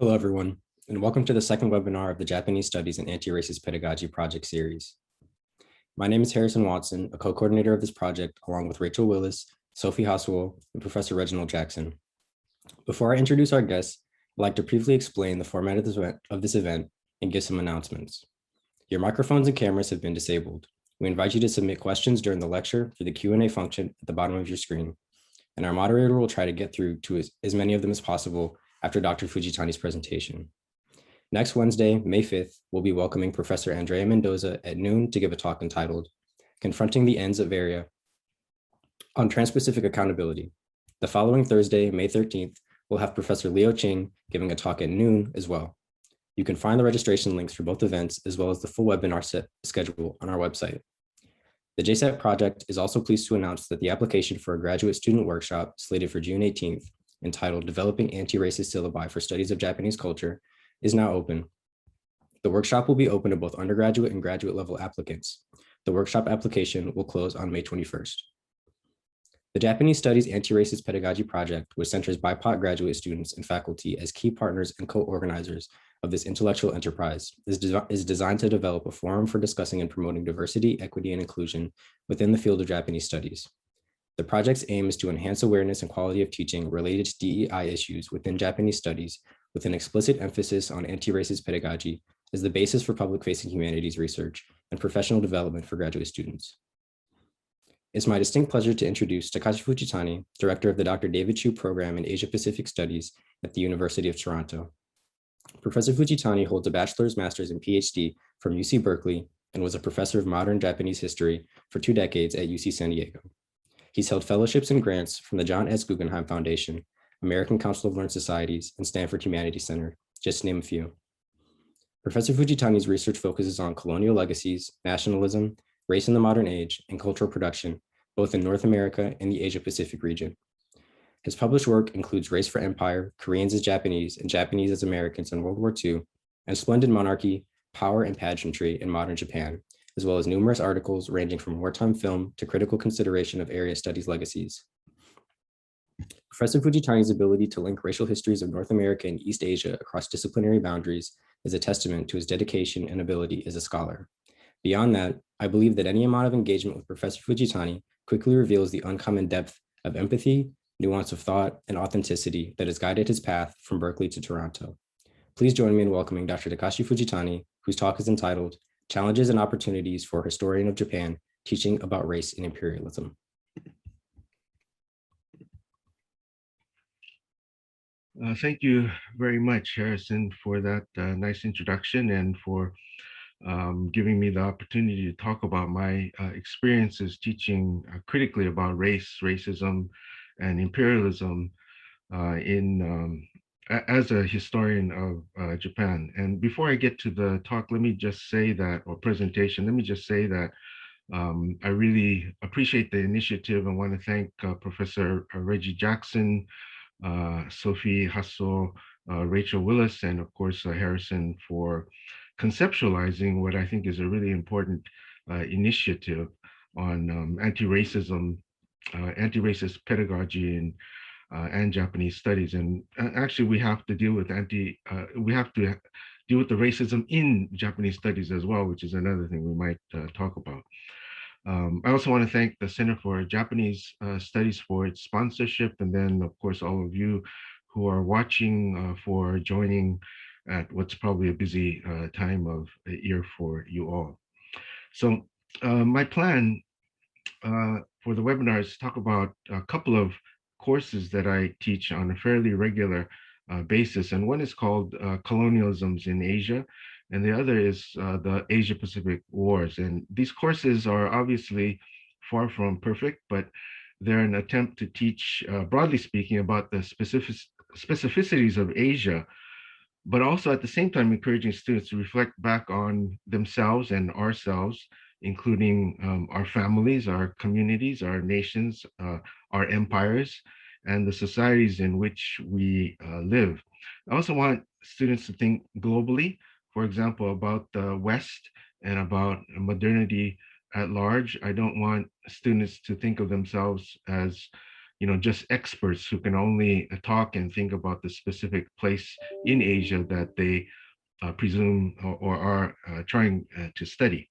Hello, everyone, and welcome to the second webinar of the Japanese Studies and Anti-Racist Pedagogy project series. My name is Harrison Watson, a co-coordinator of this project, along with Rachel Willis, Sophie Haswell, and Professor Reggie Jackson. Before I introduce our guests, I'd like to briefly explain the format of this event and give some announcements. Your microphones and cameras have been disabled. We invite you to submit questions during the lecture through the Q&A function at the bottom of your screen, and our moderator will try to get through to as many of them as possible after Dr. Fujitani's presentation. Next Wednesday, May 5th, we'll be welcoming Professor Andrea Mendoza at noon to give a talk entitled Confronting the Ends of Area on Trans-Pacific Accountability. The following Thursday, May 13th, we'll have Professor Leo Ching giving a talk at noon as well. You can find the registration links for both events as well as the full webinar schedule on our website. The JSET project is also pleased to announce that the application for a graduate student workshop slated for June 18th, entitled Developing Anti-Racist Syllabi for Studies of Japanese Culture, is now open. The workshop will be open to both undergraduate and graduate level applicants. The workshop application will close on May 21st. The Japanese Studies Anti-Racist Pedagogy project, which centers BIPOC graduate students and faculty as key partners and co-organizers of this intellectual enterprise, is designed to develop a forum for discussing and promoting diversity, equity, and inclusion within the field of Japanese studies. The project's aim is to enhance awareness and quality of teaching related to DEI issues within Japanese studies, with an explicit emphasis on anti-racist pedagogy as the basis for public-facing humanities research and professional development for graduate students. It's my distinct pleasure to introduce Takashi Fujitani, director of the Dr. David Chu Program in Asia-Pacific Studies at the University of Toronto. Professor Fujitani holds a bachelor's, master's, and PhD from UC Berkeley and was a professor of modern Japanese history for 2 decades at UC San Diego. He's held fellowships and grants from the John S. Guggenheim Foundation, American Council of Learned Societies, and Stanford Humanities Center, just to name a few. Professor Fujitani's research focuses on colonial legacies, nationalism, race in the modern age, and cultural production, both in North America and the Asia-Pacific region. His published work includes Race for Empire, Koreans as Japanese, and Japanese as Americans in World War II, and Splendid Monarchy, Power and Pageantry in Modern Japan, as well as numerous articles ranging from wartime film to critical consideration of area studies legacies. Professor Fujitani's ability to link racial histories of North America and East Asia across disciplinary boundaries is a testament to his dedication and ability as a scholar. Beyond that, I believe that any amount of engagement with Professor Fujitani quickly reveals the uncommon depth of empathy, nuance of thought, and authenticity that has guided his path from Berkeley to Toronto. Please join me in welcoming Dr. Takashi Fujitani, whose talk is entitled Challenges and Opportunities for a Historian of Japan, Teaching About Race and Imperialism. Thank you very much, Harrison, for that nice introduction and for giving me the opportunity to talk about my experiences teaching critically about race, racism, and imperialism as a historian of Japan. And before I get to the talk, let me just say that, or presentation, let me just say that I really appreciate the initiative. I want to thank Professor Reggie Jackson, Sophie Hasso, Rachel Willis, and of course Harrison for conceptualizing what I think is a really important initiative on anti-racism, anti-racist pedagogy and Japanese studies. And actually, we have to deal with the racism in Japanese studies as well, which is another thing we might talk about. I also want to thank the Center for Japanese Studies for its sponsorship, and then, of course, all of you who are watching for joining at what's probably a busy time of year for you all. So my plan for the webinar is to talk about a couple of courses that I teach on a fairly regular basis, and one is called Colonialisms in Asia, and the other is the Asia-Pacific Wars. And these courses are obviously far from perfect, but they're an attempt to teach, broadly speaking, about the specificities of Asia, but also at the same time encouraging students to reflect back on themselves and ourselves, including our families, our communities, our nations, our empires, and the societies in which we live. I also want students to think globally, for example, about the West and about modernity at large. I don't want students to think of themselves as just experts who can only talk and think about the specific place in Asia that they presume or are trying to study.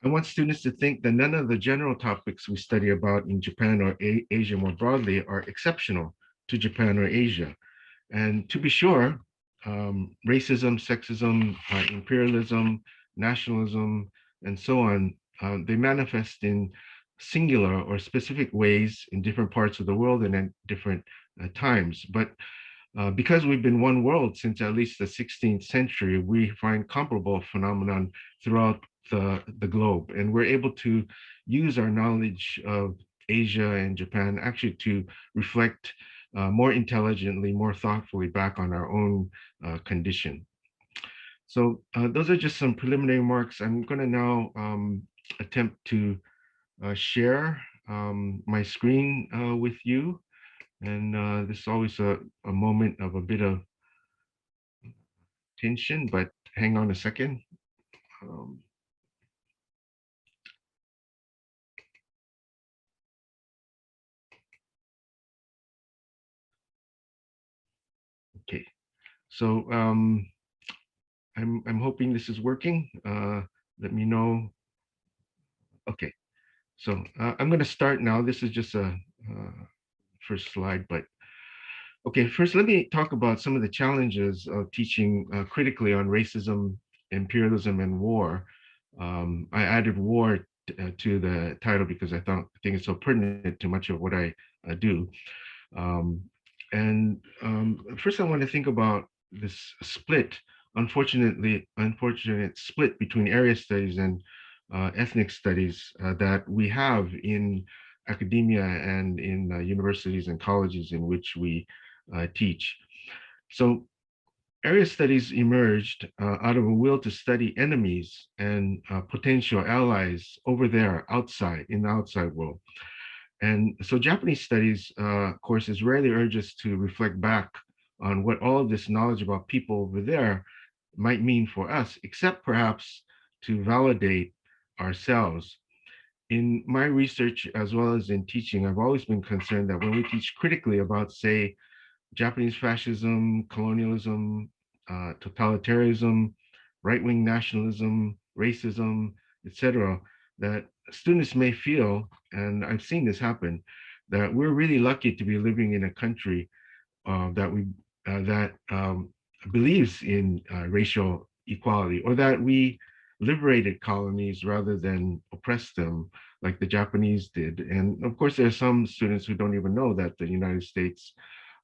I want students to think that none of the general topics we study about in Japan or Asia more broadly are exceptional to Japan or Asia. And to be sure, racism, sexism, imperialism, nationalism, and so on, they manifest in singular or specific ways in different parts of the world and at different times. But because we've been one world since at least the 16th century, we find comparable phenomenon throughout the globe. And we're able to use our knowledge of Asia and Japan actually to reflect more intelligently, more thoughtfully back on our own condition. So those are just some preliminary remarks. I'm going to now attempt to share my screen with you. And this is always a moment of a bit of tension, but hang on a second. Um, okay, so I'm hoping this is working. Let me know. Okay, so I'm going to start now. This is just a first slide, but okay, first let me talk about some of the challenges of teaching critically on racism, imperialism, and war. I added war to the title because I think it's so pertinent to much of what I do. Um, and first, I want to think about this split, unfortunate split between area studies and ethnic studies that we have in academia and in universities and colleges in which we teach. So area studies emerged out of a will to study enemies and potential allies over there outside, in the outside world. And so Japanese studies courses rarely urge us to reflect back on what all of this knowledge about people over there might mean for us, except perhaps to validate ourselves. In my research, as well as in teaching, I've always been concerned that when we teach critically about, say, Japanese fascism, colonialism, totalitarianism, right-wing nationalism, racism, etc., that students may feel, and I've seen this happen, that we're really lucky to be living in a country that believes in racial equality, or that we liberated colonies rather than oppressed them like the Japanese did. And of course, there are some students who don't even know that the United States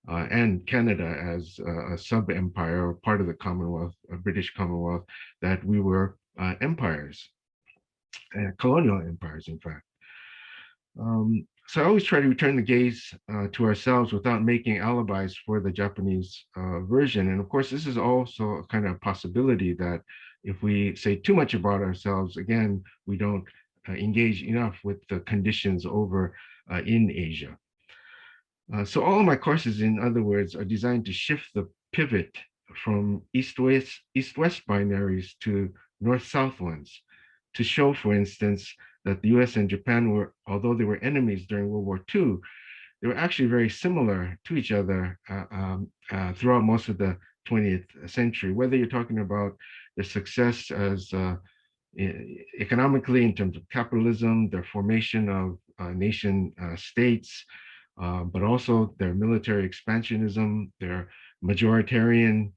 and Canada as a sub-empire or part of the Commonwealth, a British Commonwealth, that we were empires, colonial empires, in fact. So I always try to return the gaze to ourselves without making alibis for the Japanese version. And of course, this is also a kind of possibility that if we say too much about ourselves, again, we don't engage enough with the conditions over in Asia. So all of my courses, in other words, are designed to shift the pivot from east-west binaries to north-south ones, to show, for instance, that the US and Japan were, although they were enemies during World War II, they were actually very similar to each other throughout most of the 20th century, whether you're talking about their success as economically in terms of capitalism, their formation of nation states, but also their military expansionism, their majoritarian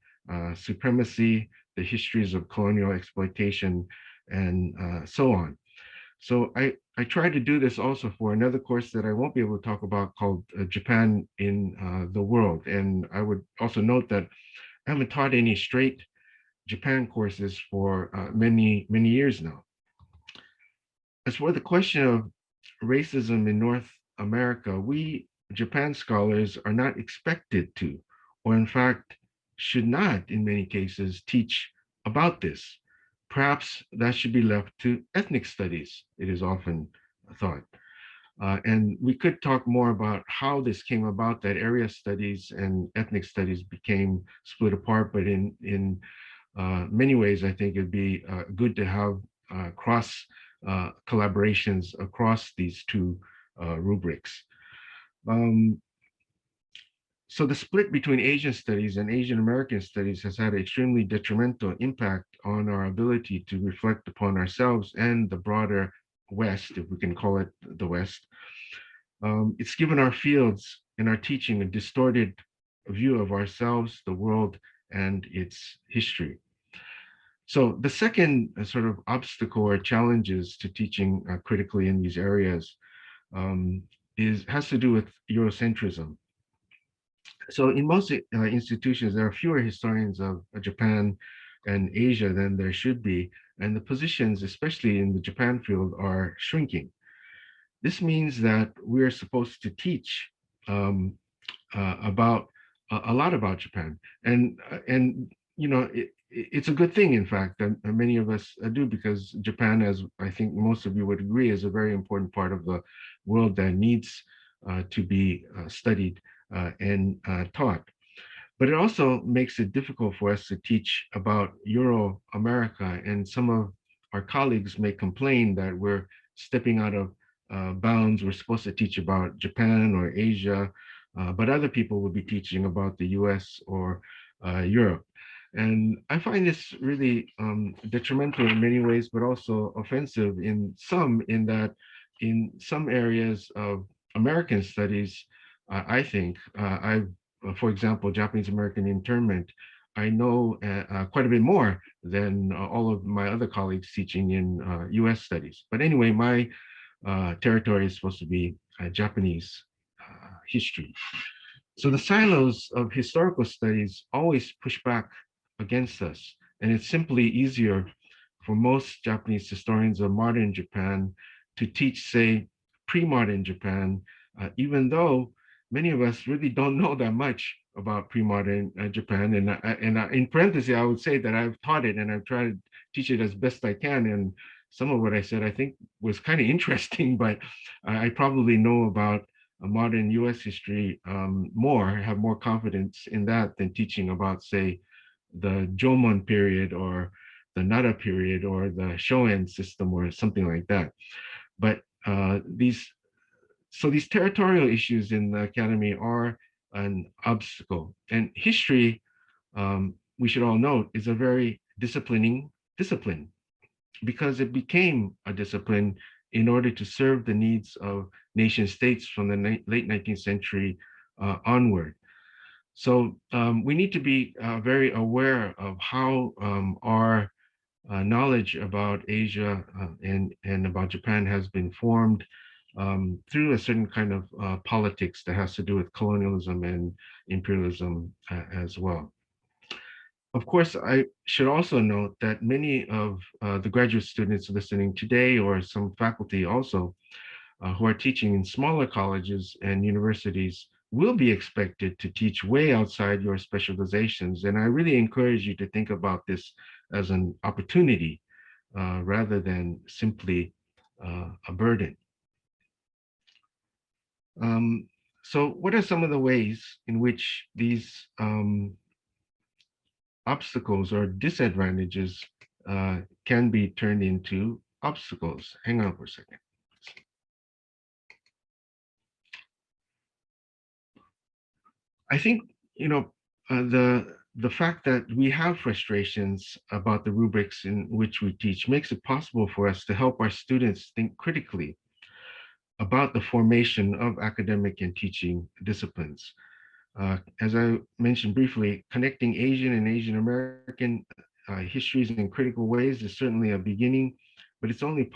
supremacy, the histories of colonial exploitation, and so on. So I try to do this also for another course that I won't be able to talk about called Japan in the World. And I would also note that I haven't taught any straight Japan courses for many years now. As for the question of racism in North America, we Japan scholars are not expected to, or in fact, should not in many cases teach about this. Perhaps that should be left to ethnic studies, it is often thought. And we could talk more about how this came about, that area studies and ethnic studies became split apart, but in many ways, I think it'd be good to have cross collaborations across these two rubrics. Um, so the split between Asian studies and Asian American studies has had an extremely detrimental impact on our ability to reflect upon ourselves and the broader West, if we can call it the West. It's given our fields and our teaching a distorted view of ourselves, the world, and its history. So the second sort of obstacle or challenges to teaching critically in these areas um, has to do with Eurocentrism. So in most institutions, there are fewer historians of Japan and Asia than there should be, and the positions, especially in the Japan field, are shrinking. This means that we're supposed to teach um, about a lot about Japan, and you know it's a good thing, in fact, that many of us do, because Japan, as I think most of you would agree, is a very important part of the world that needs to be studied and taught. But it also makes it difficult for us to teach about Euro America, and some of our colleagues may complain that we're stepping out of bounds. We're supposed to teach about Japan or Asia, but other people will be teaching about the US or Europe. And I find this really detrimental in many ways, but also offensive in some, in that in some areas of American studies, I think I've for example, Japanese American internment, I know quite a bit more than all of my other colleagues teaching in US studies. But anyway, my territory is supposed to be Japanese history. So the silos of historical studies always push back against us. And it's simply easier for most Japanese historians of modern Japan to teach, say, pre-modern Japan, even though many of us really don't know that much about pre-modern Japan. And in parentheses, I would say that I've taught it and I've tried to teach it as best I can. And some of what I said, I think, was kind of interesting, but I probably know about modern US history more, have more confidence in that than teaching about, say, the Jomon period or the Nara period or the Shoen system or something like that. But these territorial issues in the academy are an obstacle. And history, we should all note, is a very disciplining discipline, because it became a discipline in order to serve the needs of nation states from the late 19th century onward. So we need to be very aware of how our knowledge about Asia and about Japan has been formed through a certain kind of politics that has to do with colonialism and imperialism as well. Of course, I should also note that many of the graduate students listening today, or some faculty also, who are teaching in smaller colleges and universities, will be expected to teach way outside your specializations. And I really encourage you to think about this as an opportunity rather than simply a burden. Um, so what are some of the ways in which these obstacles or disadvantages can be turned into obstacles? Hang on for a second. I think, you know, the fact that we have frustrations about the rubrics in which we teach makes it possible for us to help our students think critically about the formation of academic and teaching disciplines. As I mentioned briefly, connecting Asian and Asian American histories in critical ways is certainly a beginning, but it's only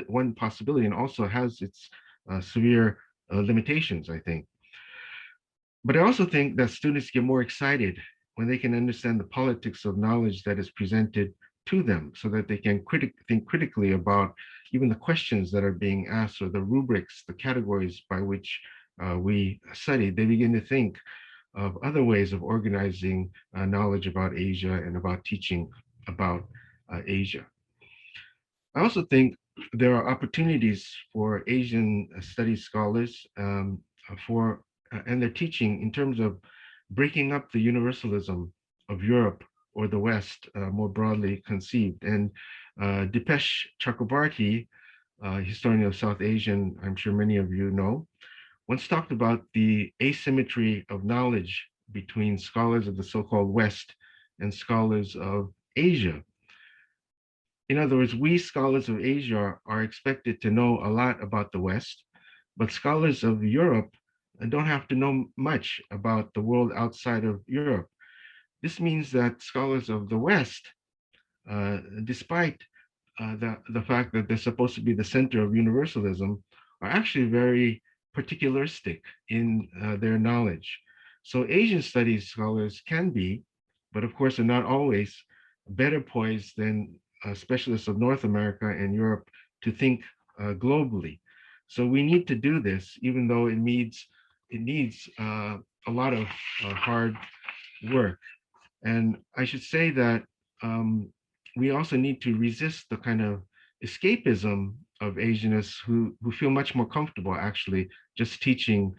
one possibility, and also has its severe limitations, I think. But I also think that students get more excited when they can understand the politics of knowledge that is presented to them, so that they can think critically about even the questions that are being asked, or the rubrics, the categories by which we study. They begin to think of other ways of organizing knowledge about Asia and about teaching about Asia. I also think there are opportunities for Asian studies scholars for and their teaching in terms of breaking up the universalism of Europe or the West, more broadly conceived. And Dipesh Chakrabarty, historian of South Asian, I'm sure many of you know, once talked about the asymmetry of knowledge between scholars of the so-called West and scholars of Asia. In other words, we scholars of Asia are expected to know a lot about the West, but scholars of Europe don't have to know much about the world outside of Europe. This means that scholars of the West, despite the fact that they're supposed to be the center of universalism, are actually very particularistic in their knowledge. So Asian studies scholars can be, but of course are not always, better poised than specialists of North America and Europe to think globally. So we need to do this, even though it needs a lot of hard work. And I should say that we also need to resist the kind of escapism of Asianists who feel much more comfortable actually just teaching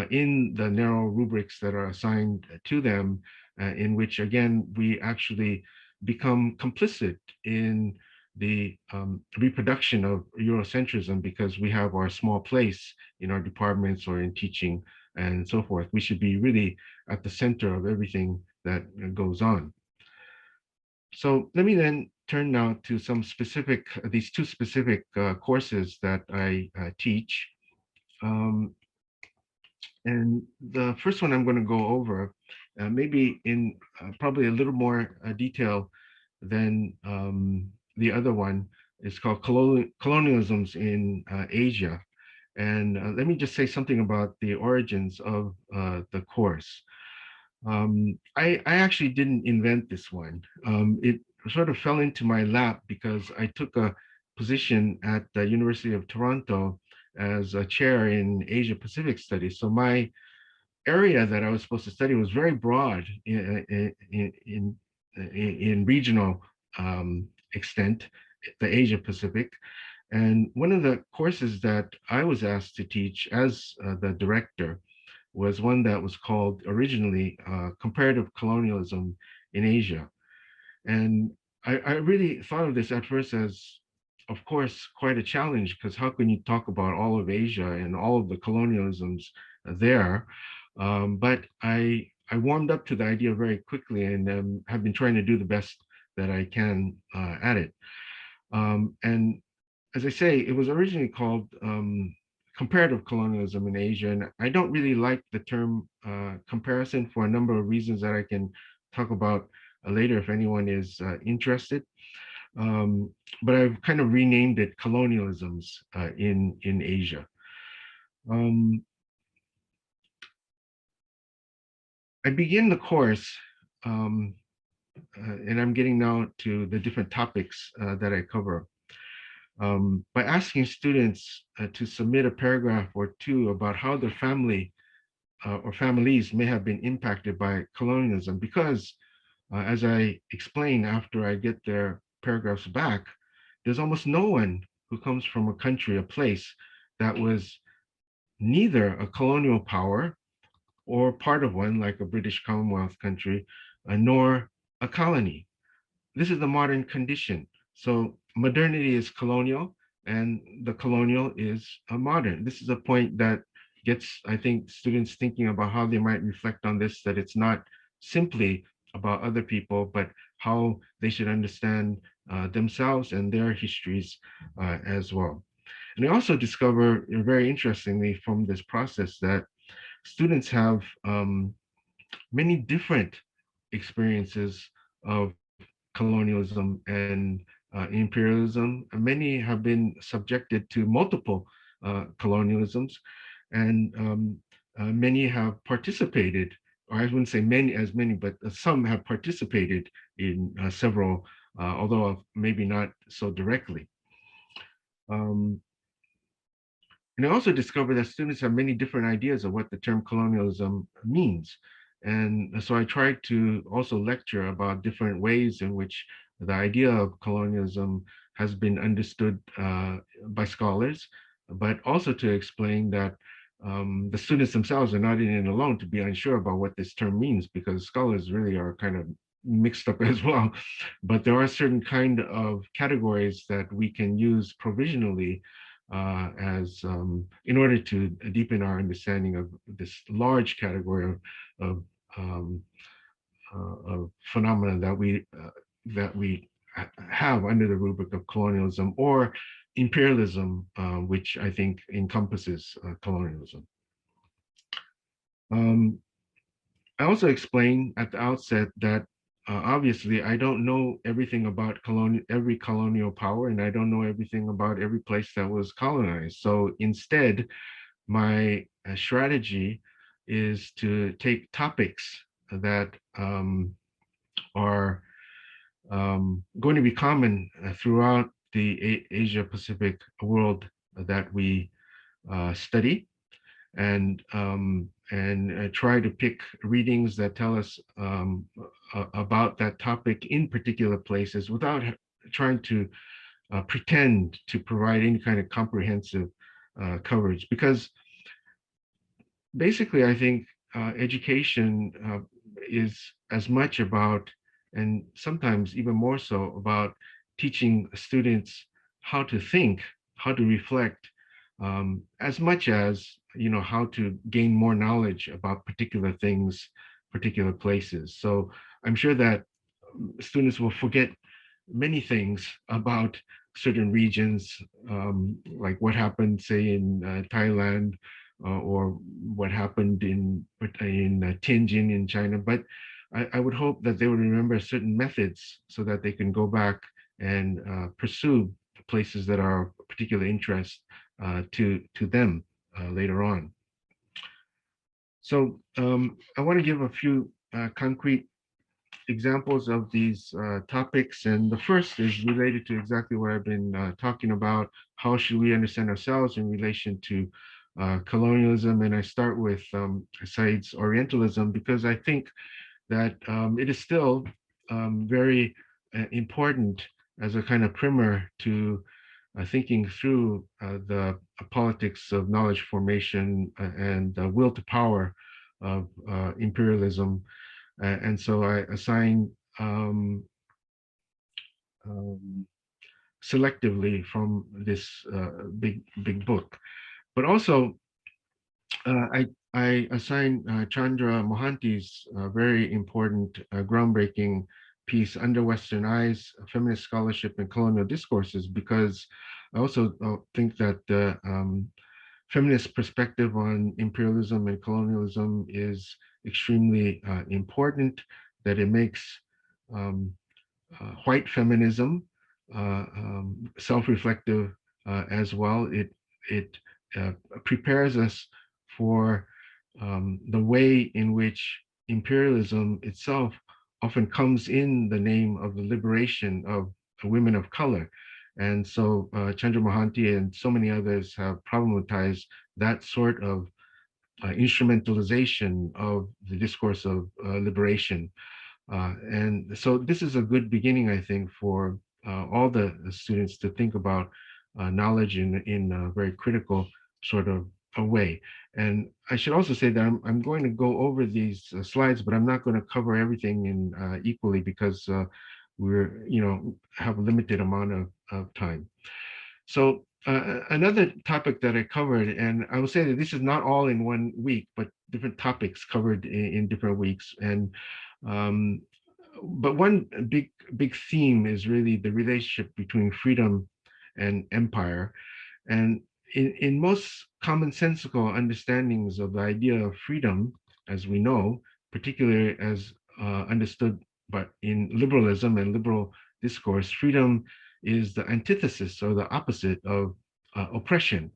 in the narrow rubrics that are assigned to them, in which, again, we actually become complicit in the reproduction of Eurocentrism because we have our small place in our departments or in teaching and so forth. We should be really at the center of everything that goes on. So let me then turn now to some specific, these two specific courses that I teach. Um, and the first one I'm going to go over, maybe in probably a little more detail than the other one, is called Colonialisms in Asia. And let me just say something about the origins of the course. I actually didn't invent this one. It sort of fell into my lap because I took a position at the University of Toronto as a chair in Asia Pacific Studies. So my area that I was supposed to study was very broad in regional extent, the Asia Pacific. And one of the courses that I was asked to teach as the director was one that was called originally Comparative Colonialism in Asia. And I really thought of this at first as, of course, quite a challenge, because how can you talk about all of Asia and all of the colonialisms there? But I warmed up to the idea very quickly and have been trying to do the best that I can at it. And as I say, it was originally called comparative colonialism in Asia. And I don't really like the term comparison for a number of reasons that I can talk about later if anyone is interested. But I've kind of renamed it colonialisms in Asia. Um, I begin the course, and I'm getting now to the different topics that I cover, by asking students to submit a paragraph or two about how their family or families may have been impacted by colonialism, because as I explain after I get their paragraphs back, there's almost no one who comes from a country, a place that was neither a colonial power or part of one, like a British Commonwealth country, nor a colony. This is the modern condition. So modernity is colonial and the colonial is modern. This is a point that gets, I think, students thinking about how they might reflect on this, that it's not simply about other people, but how they should understand themselves and their histories as well. And I also discover, very interestingly from this process, that students have many different experiences of colonialism and imperialism. Many have been subjected to multiple colonialisms, and many have participated, or I wouldn't say many as many, but some have participated in several, although maybe not so directly. Um, And I also discovered that students have many different ideas of what the term colonialism means. And so I tried to also lecture about different ways in which the idea of colonialism has been understood by scholars, but also to explain that the students themselves are not in it alone to be unsure about what this term means, because scholars really are kind of mixed up as well. But there are certain kind of categories that we can use provisionally as in order to deepen our understanding of this large category of, um, of phenomena that we have under the rubric of colonialism or imperialism, which I think encompasses colonialism. Um, I also explained at the outset that obviously I don't know everything about every colonial power, and I don't know everything about every place that was colonized. So instead, my strategy is to take topics that are going to be common throughout the Asia Pacific world that we study, and try to pick readings that tell us about that topic in particular places without trying to pretend to provide any kind of comprehensive coverage. Because basically, I think education is as much about, and sometimes even more so, about teaching students how to think, how to reflect, as much as how to gain more knowledge about particular things, particular places. So I'm sure that students will forget many things about certain regions, like what happened, say, in Thailand, or what happened in Tianjin in China. But I would hope that they would remember certain methods so that they can go back and pursue places that are of particular interest to them later on. So I want to give a few concrete examples of these topics. And the first is related to exactly what I've been talking about. How should we understand ourselves in relation to colonialism? And I start with Said's Orientalism, because I think that it is still very important as a kind of primer to thinking through the politics of knowledge formation and the will to power of imperialism. And so I assign um, selectively from this big book. But also, I assign Chandra Mohanty's very important, groundbreaking piece, Under Western Eyes, Feminist Scholarship and Colonial Discourses, because I also think that the feminist perspective on imperialism and colonialism is extremely important, that it makes um, white feminism self-reflective as well. It prepares us for the way in which imperialism itself often comes in the name of the liberation of women of color. And so Chandra Mohanty and so many others have problematized that sort of instrumentalization of the discourse of liberation. And so this is a good beginning, I think, for all the students to think about knowledge in a very critical sort of a way. And I should also say that I'm going to go over these slides, but I'm not going to cover everything in equally, because we're, have a limited amount of time. So another topic that I covered, and I will say that this is not all in one week, but different topics covered in different weeks. And um, but one big theme is really the relationship between freedom and empire. And in most commonsensical understandings of the idea of freedom, as we know, particularly as understood but in liberalism and liberal discourse, freedom is the antithesis or the opposite of oppression.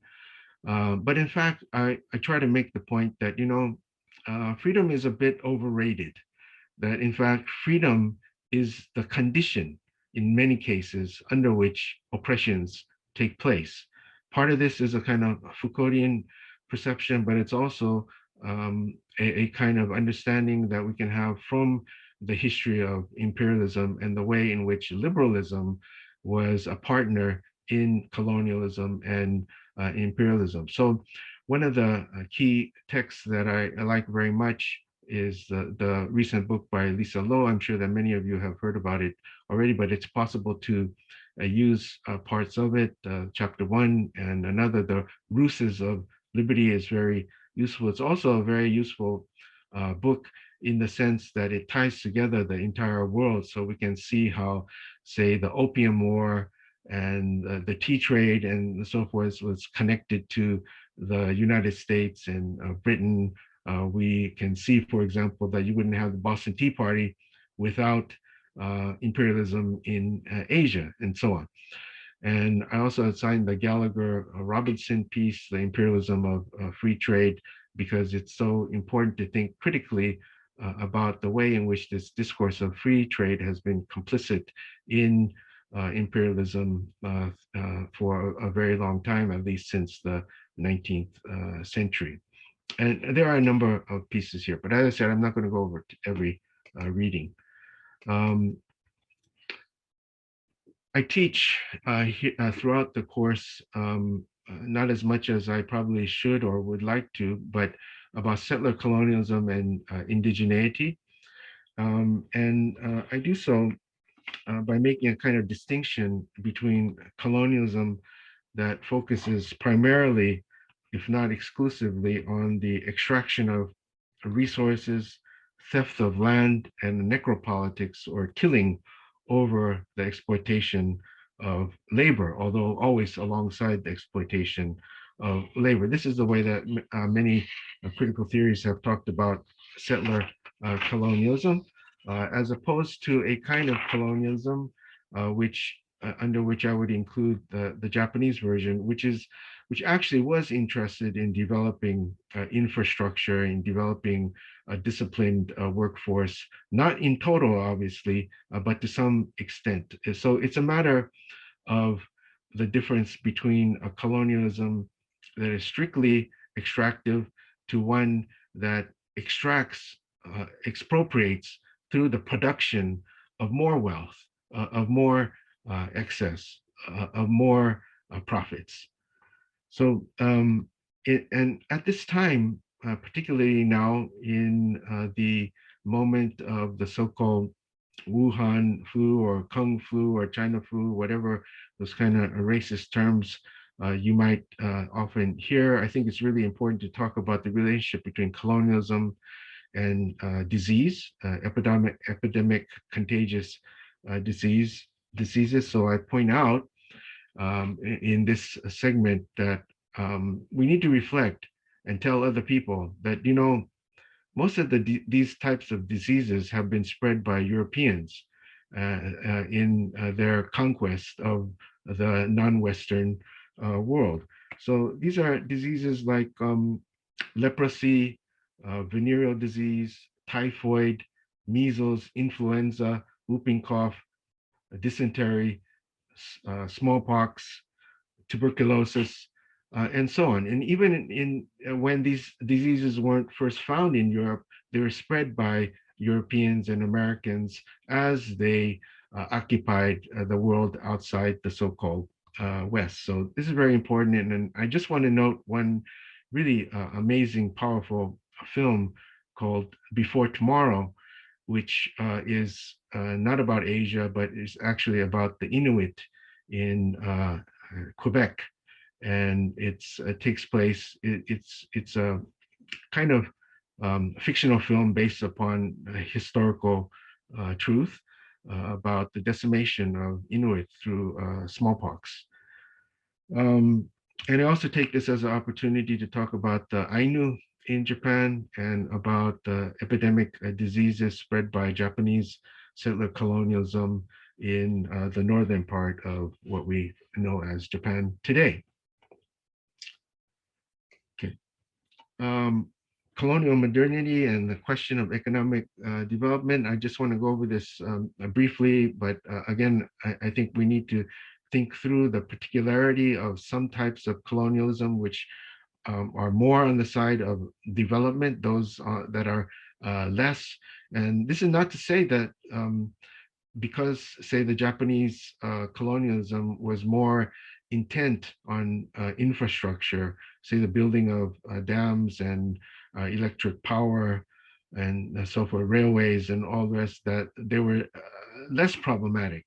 But in fact, I try to make the point that, freedom is a bit overrated, that in fact, freedom is the condition in many cases under which oppressions take place. Part of this is a kind of Foucauldian perception, but it's also a kind of understanding that we can have from the history of imperialism and the way in which liberalism was a partner in colonialism and imperialism. So one of the key texts that I like very much is the recent book by Lisa Lowe. I'm sure that many of you have heard about it already, but it's possible to use parts of it. Chapter 1 and another, the Ruses of Liberty, is very useful. It's also a very useful book in the sense that it ties together the entire world, so we can see how, say, the Opium War and the tea trade and so forth was connected to the United States and Britain. We can see, for example, that you wouldn't have the Boston Tea Party without imperialism in Asia, and so on. And I also assigned the Gallagher Robinson piece, The Imperialism of Free Trade, because it's so important to think critically about the way in which this discourse of free trade has been complicit in imperialism for a very long time, at least since the 19th century. And there are a number of pieces here, but as I said, I'm not going to go over every reading. I teach throughout the course, not as much as I probably should or would like to, but about settler colonialism and indigeneity. And I do so by making a kind of distinction between colonialism that focuses primarily, if not exclusively, on the extraction of resources, theft of land, and necropolitics, or killing over the exploitation of labor, although always alongside the exploitation of labor. This is the way that many critical theories have talked about settler colonialism, as opposed to a kind of colonialism which under which I would include the Japanese version, which actually was interested in developing infrastructure, in developing a disciplined workforce, not in total, obviously, but to some extent. So it's a matter of the difference between a colonialism that is strictly extractive to one that extracts, expropriates through the production of more wealth, of more excess, of more profits. So, and at this time, particularly now in the moment of the so-called Wuhan flu or Kung flu or China flu, whatever those kind of racist terms you might often hear, I think it's really important to talk about the relationship between colonialism and disease, epidemic, contagious diseases. So I point out in this segment that we need to reflect and tell other people that, you know, most of these types of diseases have been spread by Europeans in their conquest of the non-Western world. So these are diseases like leprosy, venereal disease, typhoid, measles, influenza, whooping cough, dysentery, smallpox, tuberculosis, and so on. And even when these diseases weren't first found in Europe, they were spread by Europeans and Americans as they occupied the world outside the so-called West. So this is very important. And I just want to note one really amazing, powerful film called Before Tomorrow, which is not about Asia, but is actually about the Inuit in Quebec, and it takes place. It's a kind of fictional film based upon historical truth about the decimation of Inuit through smallpox. And I also take this as an opportunity to talk about the Ainu in Japan and about the epidemic diseases spread by Japanese settler colonialism in the northern part of what we know as Japan today. Okay. Colonial modernity and the question of economic development. I just want to go over this briefly, but again, I think we need to think through the particularity of some types of colonialism, which are more on the side of development, those that are less. And this is not to say that because, say, the Japanese colonialism was more intent on infrastructure, say the building of dams and electric power and so forth, railways and all the rest, that they were less problematic.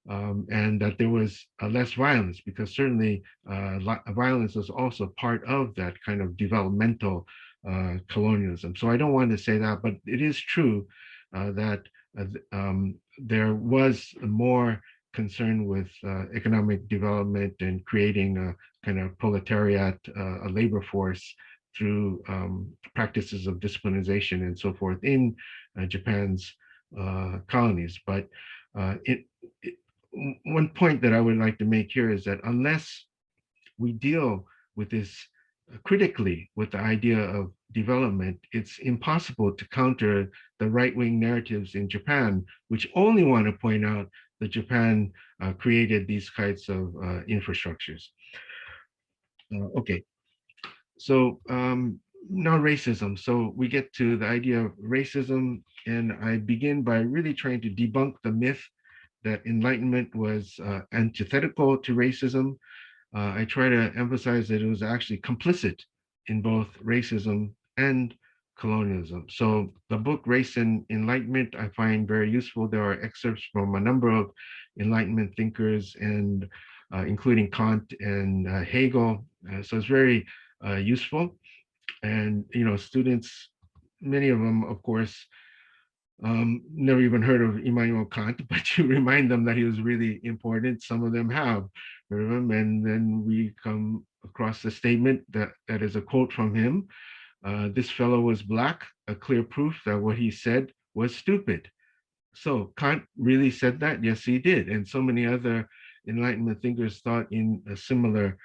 and that there was less violence, because certainly violence was also part of that kind of developmental colonialism. So I don't want to say that, but it is true that there was more concern with economic development and creating a kind of proletariat, a labor force through practices of disciplinization and so forth in Japan's colonies. But it, one point that I would like to make here is that unless we deal with this critically with the idea of development, it's impossible to counter the right-wing narratives in Japan, which only want to point out that Japan created these kinds of infrastructures. Okay, so now racism. So we get to the idea of racism, and I begin by really trying to debunk the myth that enlightenment was antithetical to racism. I try to emphasize that it was actually complicit in both racism and colonialism. So the book Race and Enlightenment I find very useful. There are excerpts from a number of Enlightenment thinkers, and including Kant and Hegel. So it's very useful. And students, many of them, of course, never even heard of Immanuel Kant, but you remind them that he was really important. Some of them have heard of him, and then we come across the statement that is a quote from him. This fellow was black, a clear proof that what he said was stupid. So Kant really said that? Yes, he did. And so many other Enlightenment thinkers thought in a similar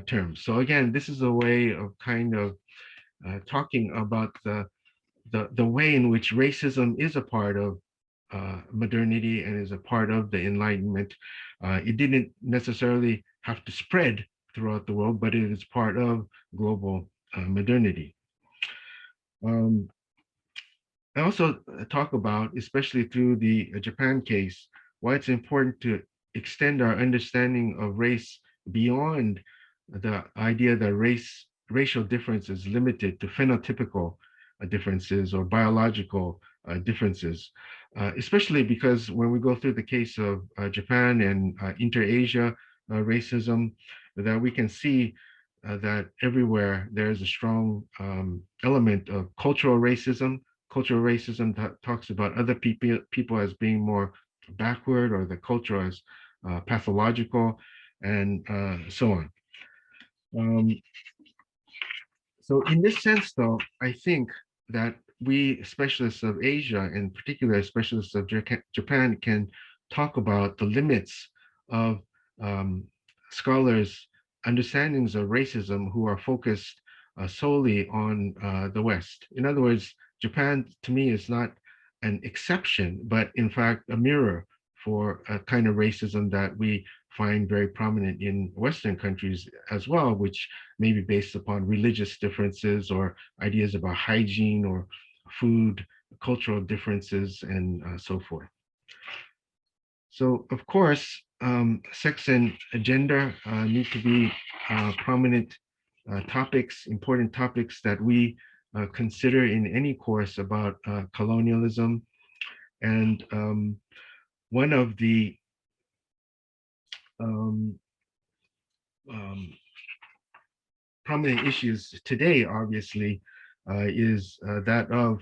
terms. So again, this is a way of kind of talking about the way in which racism is a part of modernity and is a part of the Enlightenment. It didn't necessarily have to spread throughout the world, but it is part of global modernity. I also talk about, especially through the Japan case, why it's important to extend our understanding of race beyond the idea that racial difference is limited to phenotypical differences or biological differences, especially because when we go through the case of Japan and inter-Asia racism, that we can see that everywhere there is a strong element of cultural racism. Cultural racism talks about other people as being more backward, or the culture as pathological, and so on. So in this sense, though, I think that we specialists of Asia, in particular specialists of Japan, can talk about the limits of scholars' understandings of racism who are focused solely on the West. In other words, Japan, to me, is not an exception, but in fact, a mirror for a kind of racism that we find very prominent in Western countries as well, which may be based upon religious differences or ideas about hygiene or food, cultural differences, and so forth. So, of course, sex and gender need to be prominent topics, important topics that we consider in any course about colonialism. And one of the prominent issues today, obviously, is that of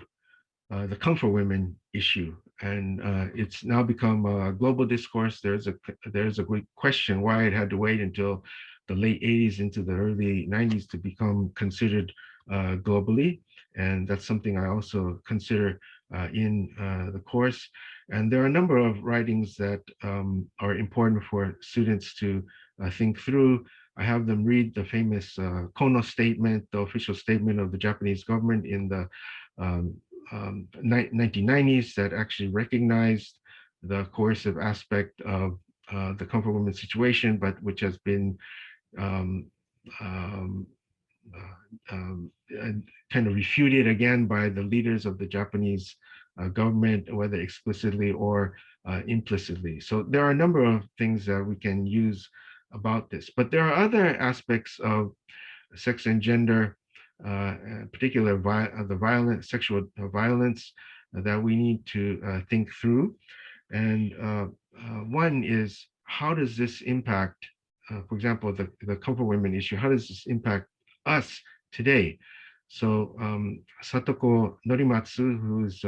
the comfort women issue, and it's now become a global discourse. There's a great question why it had to wait until the late 80s into the early 90s to become considered globally, and that's something I also consider in the course. And there are a number of writings that are important for students to think through. I have them read the famous Kono statement, the official statement of the Japanese government in the 1990s that actually recognized the coercive aspect of the comfort women situation, but which has been kind of refuted again by the leaders of the Japanese government, whether explicitly or implicitly. So there are a number of things that we can use about this, but there are other aspects of sex and gender, particular the violent sexual violence that we need to think through. And one is, how does this impact, for example, the comfort women issue, how does this impact us today? So Satoko Norimatsu, who's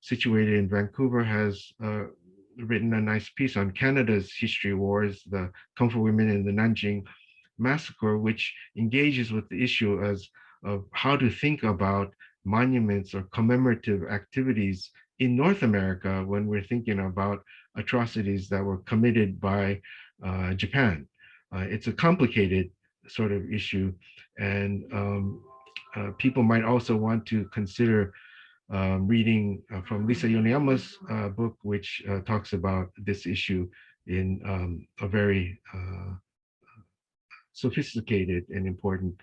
situated in Vancouver, has written a nice piece on Canada's history wars, the comfort women and the Nanjing massacre, which engages with the issue as of how to think about monuments or commemorative activities in North America when we're thinking about atrocities that were committed by Japan. It's a complicated sort of issue, and people might also want to consider reading from Lisa Yoneyama's book, which talks about this issue in a very sophisticated and important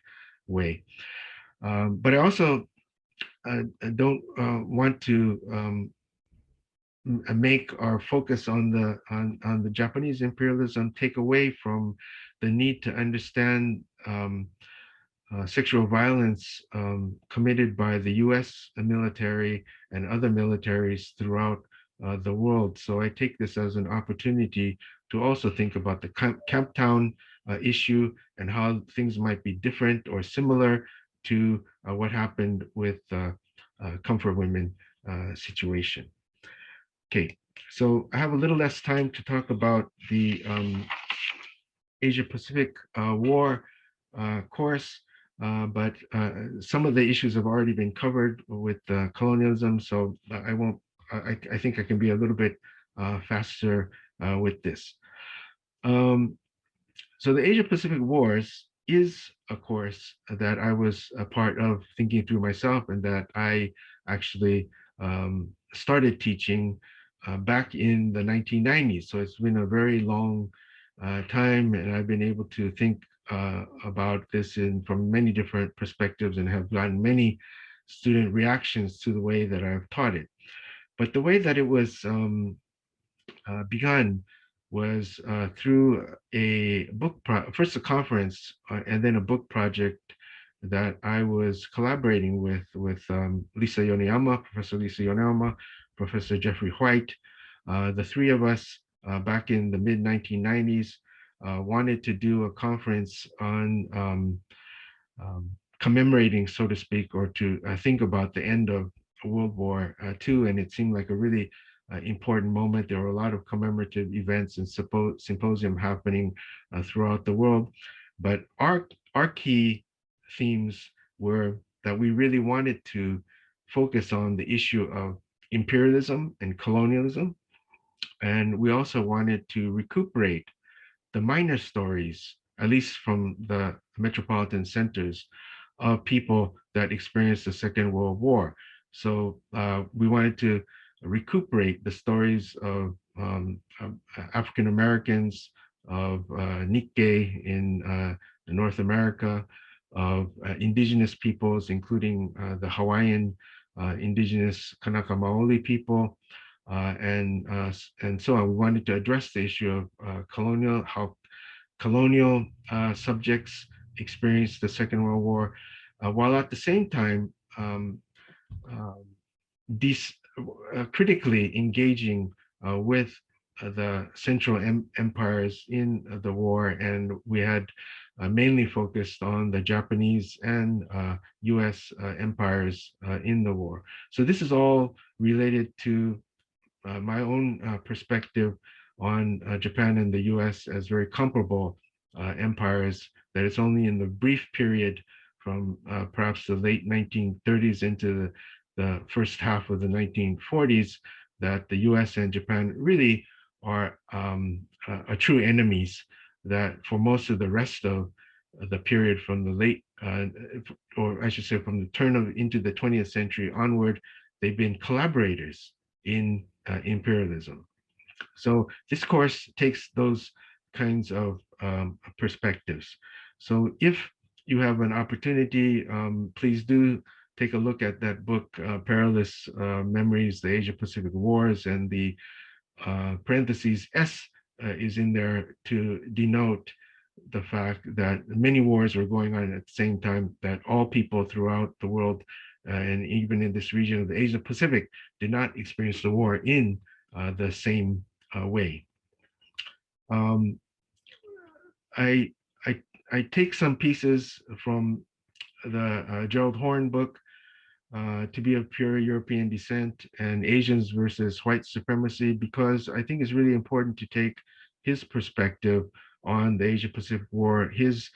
way. But I also don't want to make our focus on the Japanese imperialism take away from the need to understand sexual violence committed by the U.S. military and other militaries throughout the world. So I take this as an opportunity to also think about the Camptown issue and how things might be different or similar to what happened with comfort women situation. Okay, so I have a little less time to talk about the Asia Pacific War course, but some of the issues have already been covered with colonialism, so I won't. I think I can be a little bit faster with this. So the Asia Pacific Wars is a course that I was a part of thinking through myself, and that I actually started teaching back in the 1990s. So it's been a very long time, and I've been able to think about this from many different perspectives and have gotten many student reactions to the way that I've taught it. But the way that it was begun was through a first a conference and then a book project that I was collaborating with Lisa Yoneyama, Professor Lisa Yoneyama, Professor Jeffrey White. The three of us back in the mid 1990s wanted to do a conference on commemorating, so to speak, or to think about the end of World War II. And it seemed like a really important moment. There were a lot of commemorative events and symposium happening throughout the world. But our key themes were that we really wanted to focus on the issue of imperialism and colonialism. And we also wanted to recuperate the minor stories, at least from the metropolitan centers, of people that experienced the Second World War. So we wanted to recuperate the stories of African Americans, of Nikkei in North America, of indigenous peoples, including the Hawaiian indigenous Kanaka Maoli people, and so on. We wanted to address the issue of how colonial subjects experienced the Second World War, while at the same time uh, these critically engaging with the Central empires in the war, and we had mainly focused on the Japanese and U.S. Empires in the war. So this is all related to my own perspective on Japan and the US as very comparable empires, that it's only in the brief period from perhaps the late 1930s into the first half of the 1940s that the US and Japan really are true enemies, that for most of the rest of the period from the late, or I should say from the turn of into the 20th century onward, they've been collaborators in imperialism. So this course takes those kinds of perspectives. So if you have an opportunity, please do take a look at that book, Perilous Memories, the Asia Pacific Wars, and the parentheses S is in there to denote the fact that many wars were going on at the same time, that all people throughout the world and even in this region of the Asia Pacific did not experience the war in the same way. Um, I, I, I take some pieces from the Gerald Horne book, To Be of Pure European Descent and Asians versus White Supremacy, because I think it's really important to take his perspective on the Asia Pacific War, his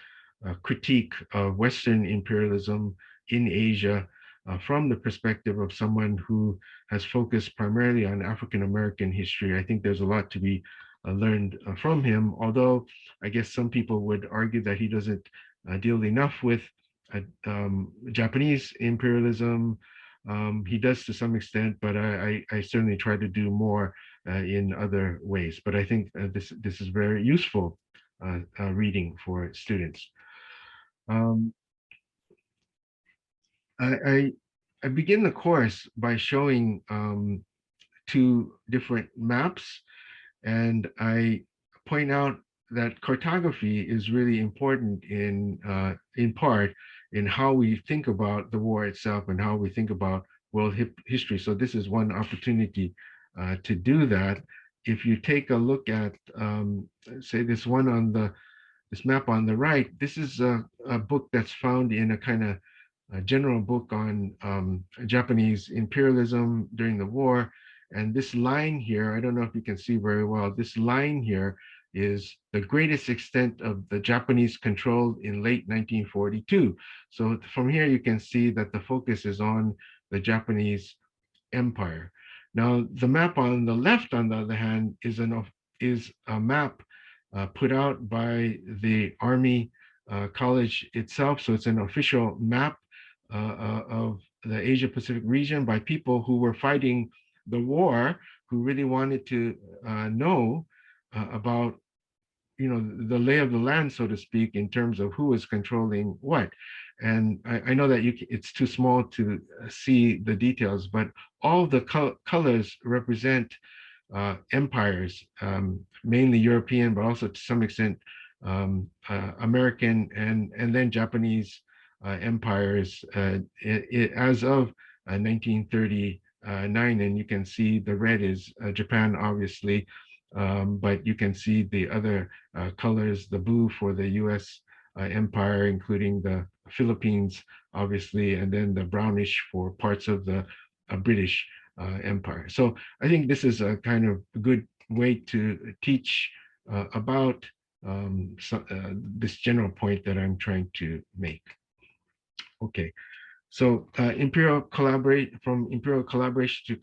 critique of Western imperialism in Asia from the perspective of someone who has focused primarily on African American history. I think there's a lot to be learned from him, although I guess some people would argue that he doesn't deal enough with Japanese imperialism. He does to some extent, but I certainly try to do more in other ways. But I think this is very useful reading for students. Um, I, I, I begin the course by showing two different maps, and I point out that cartography is really important in part in how we think about the war itself and how we think about world history. So this is one opportunity to do that. If you take a look at, say, this map on the right, this is a book that's found in a kind of a general book on Japanese imperialism during the war. And this line here, I don't know if you can see very well, this line here is the greatest extent of the Japanese control in late 1942. So from here, you can see that the focus is on the Japanese empire. Now, the map on the left, on the other hand, is a map put out by the Army College itself. So it's an official map of the Asia Pacific region by people who were fighting the war, who really wanted to know about the lay of the land, so to speak, in terms of who is controlling what. And I know that it's too small to see the details, but all the colors represent empires, mainly European, but also to some extent American and then Japanese empires as of 1939. And you can see the red is Japan, obviously, but you can see the other colors, the blue for the US empire, including the Philippines, obviously, and then the brownish for parts of the British empire. So I think this is a kind of good way to teach about this general point that I'm trying to make. Okay, so from imperial collaboration to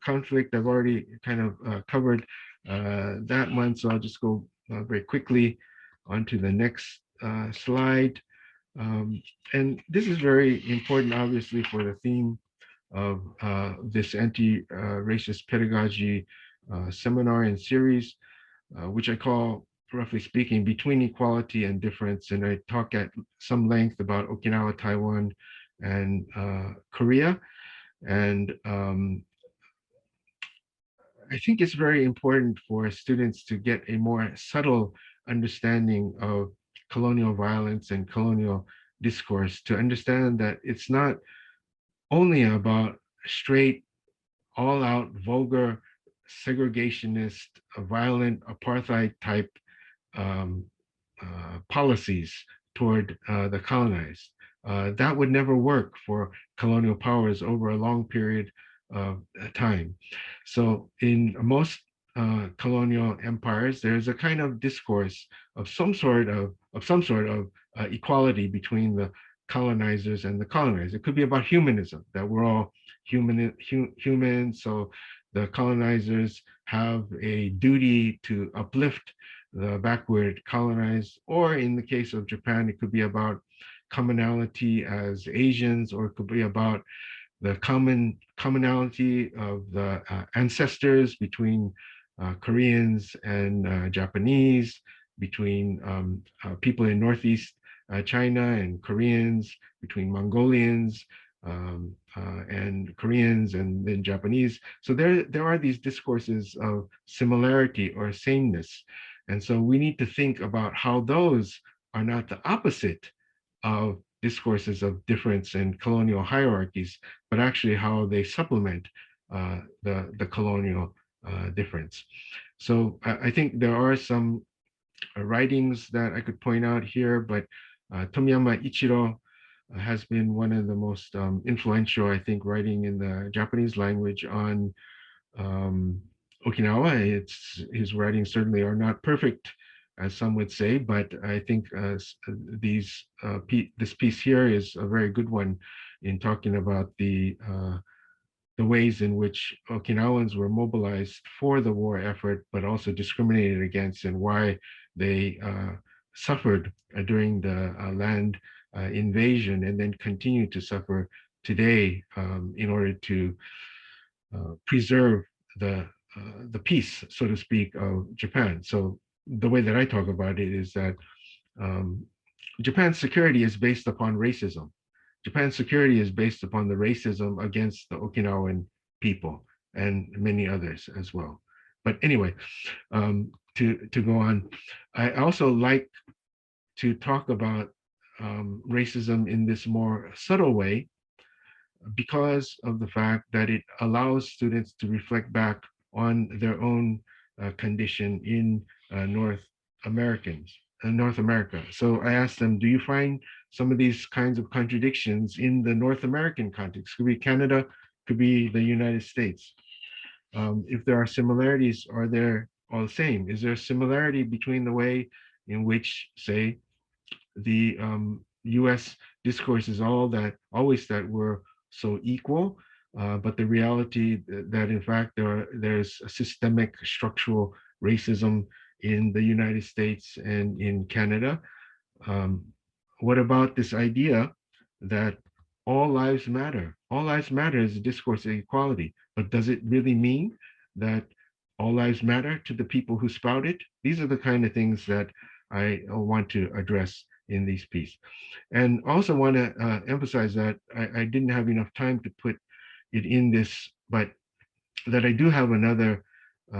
conflict, I've already kind of covered that one, so I'll just go very quickly onto the next slide. And this is very important, obviously, for the theme of this anti-racist pedagogy seminar and series, which I call, roughly speaking, Between Equality and Difference. And I talk at some length about Okinawa, Taiwan, and Korea. And I think it's very important for students to get a more subtle understanding of colonial violence and colonial discourse, to understand that it's not only about straight, all-out, vulgar, segregationist, violent, apartheid type um, policies toward the colonized. That would never work for colonial powers over a long period of time. So in most colonial empires, there's a kind of discourse of some sort of equality between the colonizers and the colonized. It could be about humanism, that we're all human, so the colonizers have a duty to uplift the backward colonized, or in the case of Japan, it could be about commonality as Asians, or it could be about the commonality of the ancestors between Koreans and Japanese, between people in Northeast China and Koreans, between Mongolians and Koreans and then Japanese. So there are these discourses of similarity or sameness. And so we need to think about how those are not the opposite of discourses of difference and colonial hierarchies, but actually how they supplement the colonial difference. So I think there are some writings that I could point out here, but Tomiyama Ichiro has been one of the most influential, I think, writing in the Japanese language on um, Okinawa. His writings certainly are not perfect, as some would say, but I think this piece here is a very good one in talking about the ways in which Okinawans were mobilized for the war effort, but also discriminated against, and why they suffered during the land invasion, and then continue to suffer today in order to preserve the peace, so to speak, of Japan. So the way that I talk about it is that um, Japan's security is based upon racism. Japan's security is based upon the racism against the Okinawan people and many others as well. But anyway, to go on, I also like to talk about racism in this more subtle way because of the fact that it allows students to reflect back on their own condition in North America. So I asked them, do you find some of these kinds of contradictions in the North American context? Could be Canada, could be the United States. If there are similarities, are they all the same? Is there a similarity between the way in which, say, the U.S. discourse is always that we're so equal, but the reality that in fact there's a systemic structural racism in the United States and in Canada. Um, what about this idea that all lives matter? All lives matter is a discourse of equality, but does it really mean that all lives matter to the people who spout it? These are the kind of things that I want to address in these pieces. And also want to emphasize that I didn't have enough time to put it in this, but that I do have another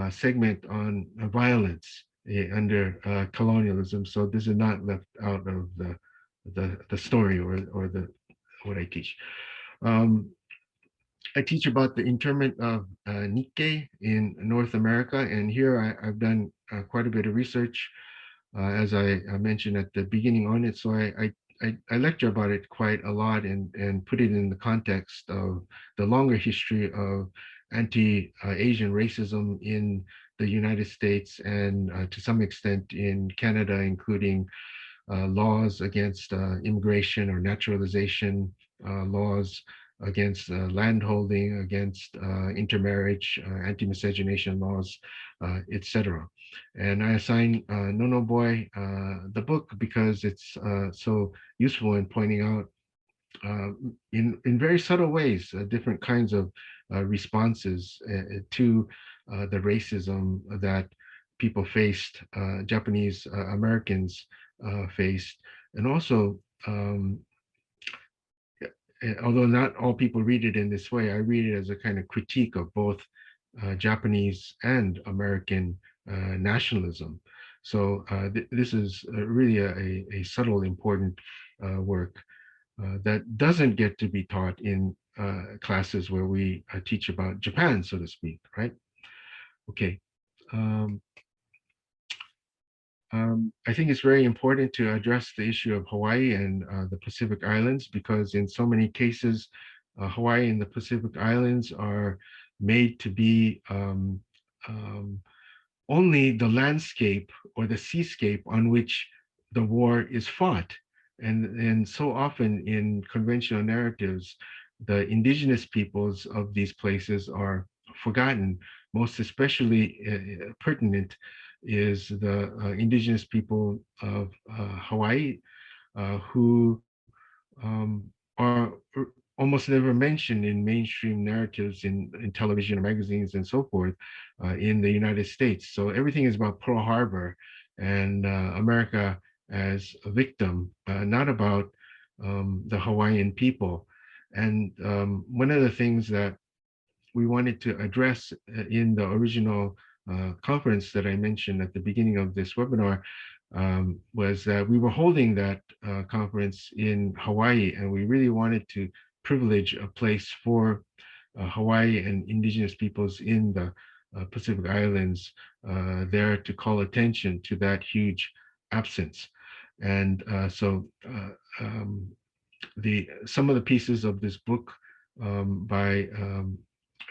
segment on violence under colonialism. So this is not left out of the story or the what I teach. Um, I teach about the internment of Nikkei in North America, and here I've done quite a bit of research, as I mentioned at the beginning on it. So I lecture about it quite a lot and put it in the context of the longer history of anti-Asian racism in the United States and to some extent in Canada, including laws against immigration or naturalization, laws against landholding, against intermarriage, anti-miscegenation laws, etc. And I assign Nono Boy the book because it's so useful in pointing out uh, in very subtle ways different kinds of responses to the racism that people faced, Japanese Americans faced, and also although not all people read it in this way, I read it as a kind of critique of both Japanese and American nationalism. So this is really a subtle, important work that doesn't get to be taught in classes where we teach about Japan, so to speak, right? Okay. Um, I think it's very important to address the issue of Hawaii and the Pacific Islands because in so many cases, Hawaii and the Pacific Islands are made to be um, only the landscape or the seascape on which the war is fought. And so often in conventional narratives, the indigenous peoples of these places are forgotten. Most especially pertinent is the indigenous people of Hawaii, who are almost never mentioned in mainstream narratives in television or magazines and so forth in the United States. So everything is about Pearl Harbor and America as a victim, not about the Hawaiian people. And one of the things that we wanted to address in the original conference that I mentioned at the beginning of this webinar was that we were holding that conference in Hawaii, and we really wanted to privilege a place for Hawaii and indigenous peoples in the Pacific Islands there to call attention to that huge absence. And some of the pieces of this book by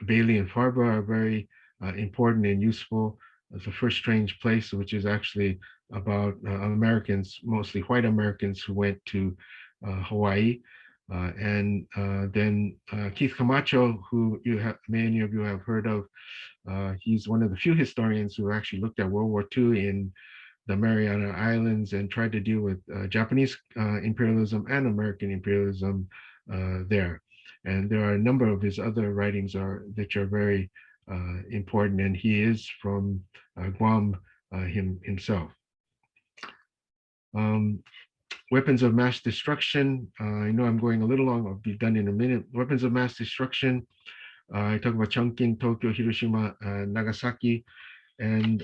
Bailey and Farber are very important and useful. The First Strange Place, which is actually about Americans, mostly white Americans, who went to Hawaii. And then Keith Camacho, who many of you have heard of. He's one of the few historians who actually looked at World War II in the Mariana Islands and tried to deal with Japanese imperialism and American imperialism there. And there are a number of his other writings that are very important, and he is from Guam himself. Weapons of mass destruction. I know I'm going a little long. I'll be done in a minute. Weapons of mass destruction. I talk about Chongqing, Tokyo, Hiroshima, Nagasaki, and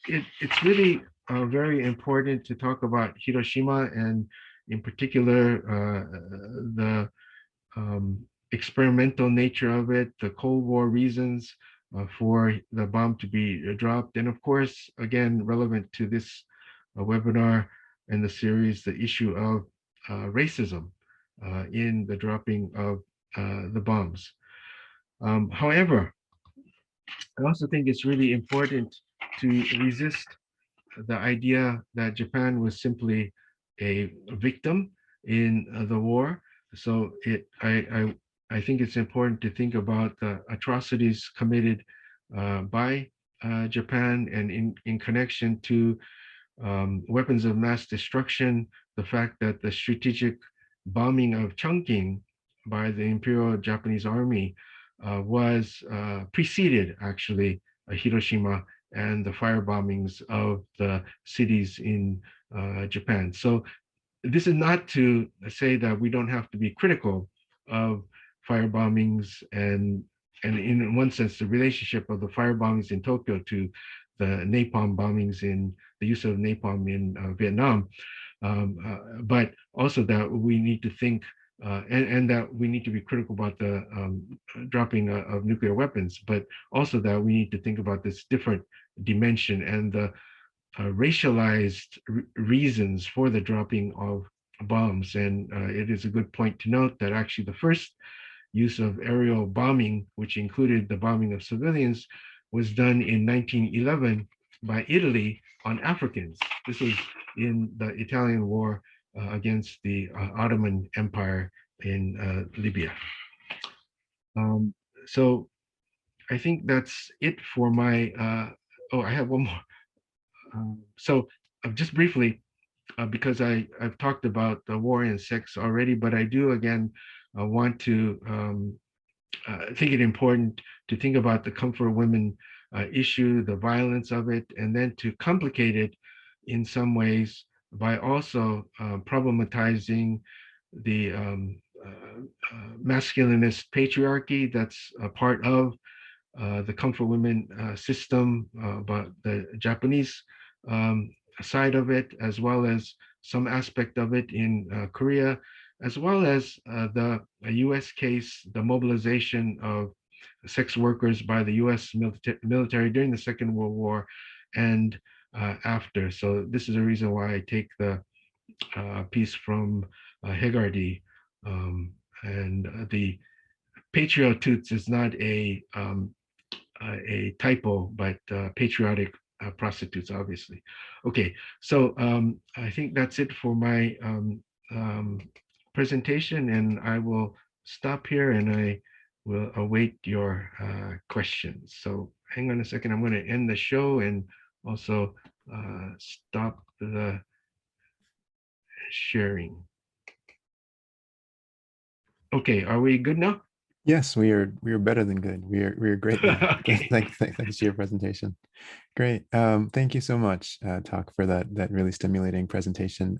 it's really very important to talk about Hiroshima, and in particular the experimental nature of it, the Cold War reasons for the bomb to be dropped, and of course, again, relevant to this webinar and the series, the issue of racism in the dropping of the bombs. However, I also think it's really important to resist the idea that Japan was simply a victim in the war. So I think it's important to think about the atrocities committed by Japan, and in connection to weapons of mass destruction, the fact that the strategic bombing of Chongqing by the Imperial Japanese Army was preceded actually Hiroshima and the fire bombings of the cities in Japan. So this is not to say that we don't have to be critical of fire bombings, and in one sense, the relationship of the fire bombings in Tokyo to the napalm bombings, in the use of napalm in Vietnam, but also that we need to think and that we need to be critical about the dropping of nuclear weapons, but also that we need to think about this different dimension and the racialized reasons for the dropping of bombs. And it is a good point to note that actually the first use of aerial bombing, which included the bombing of civilians, was done in 1911 by Italy on Africans. This was in the Italian War against the Ottoman Empire in Libya. So I think that's it for my, oh, I have one more. So just briefly, because I've talked about the war and sex already, but I do again want to think it important to think about the comfort of women issue, the violence of it, and then to complicate it in some ways by also problematizing the masculinist patriarchy that's a part of the comfort women system, but the Japanese side of it, as well as some aspect of it in Korea, as well as the US case, the mobilization of sex workers by the US military during the Second World War and after. So this is a reason why I take the piece from Hegarty, and the patriotoots is not a typo, but patriotic prostitutes, obviously. Okay, so I think that's it for my presentation, and I will stop here and I will await your questions. So hang on a second, I'm going to end the show and also stop the sharing. Okay, are we good now? Yes, we are better than good. We are great now. Okay. Thanks to your presentation. Great. Thank you so much, Tak, for that really stimulating presentation.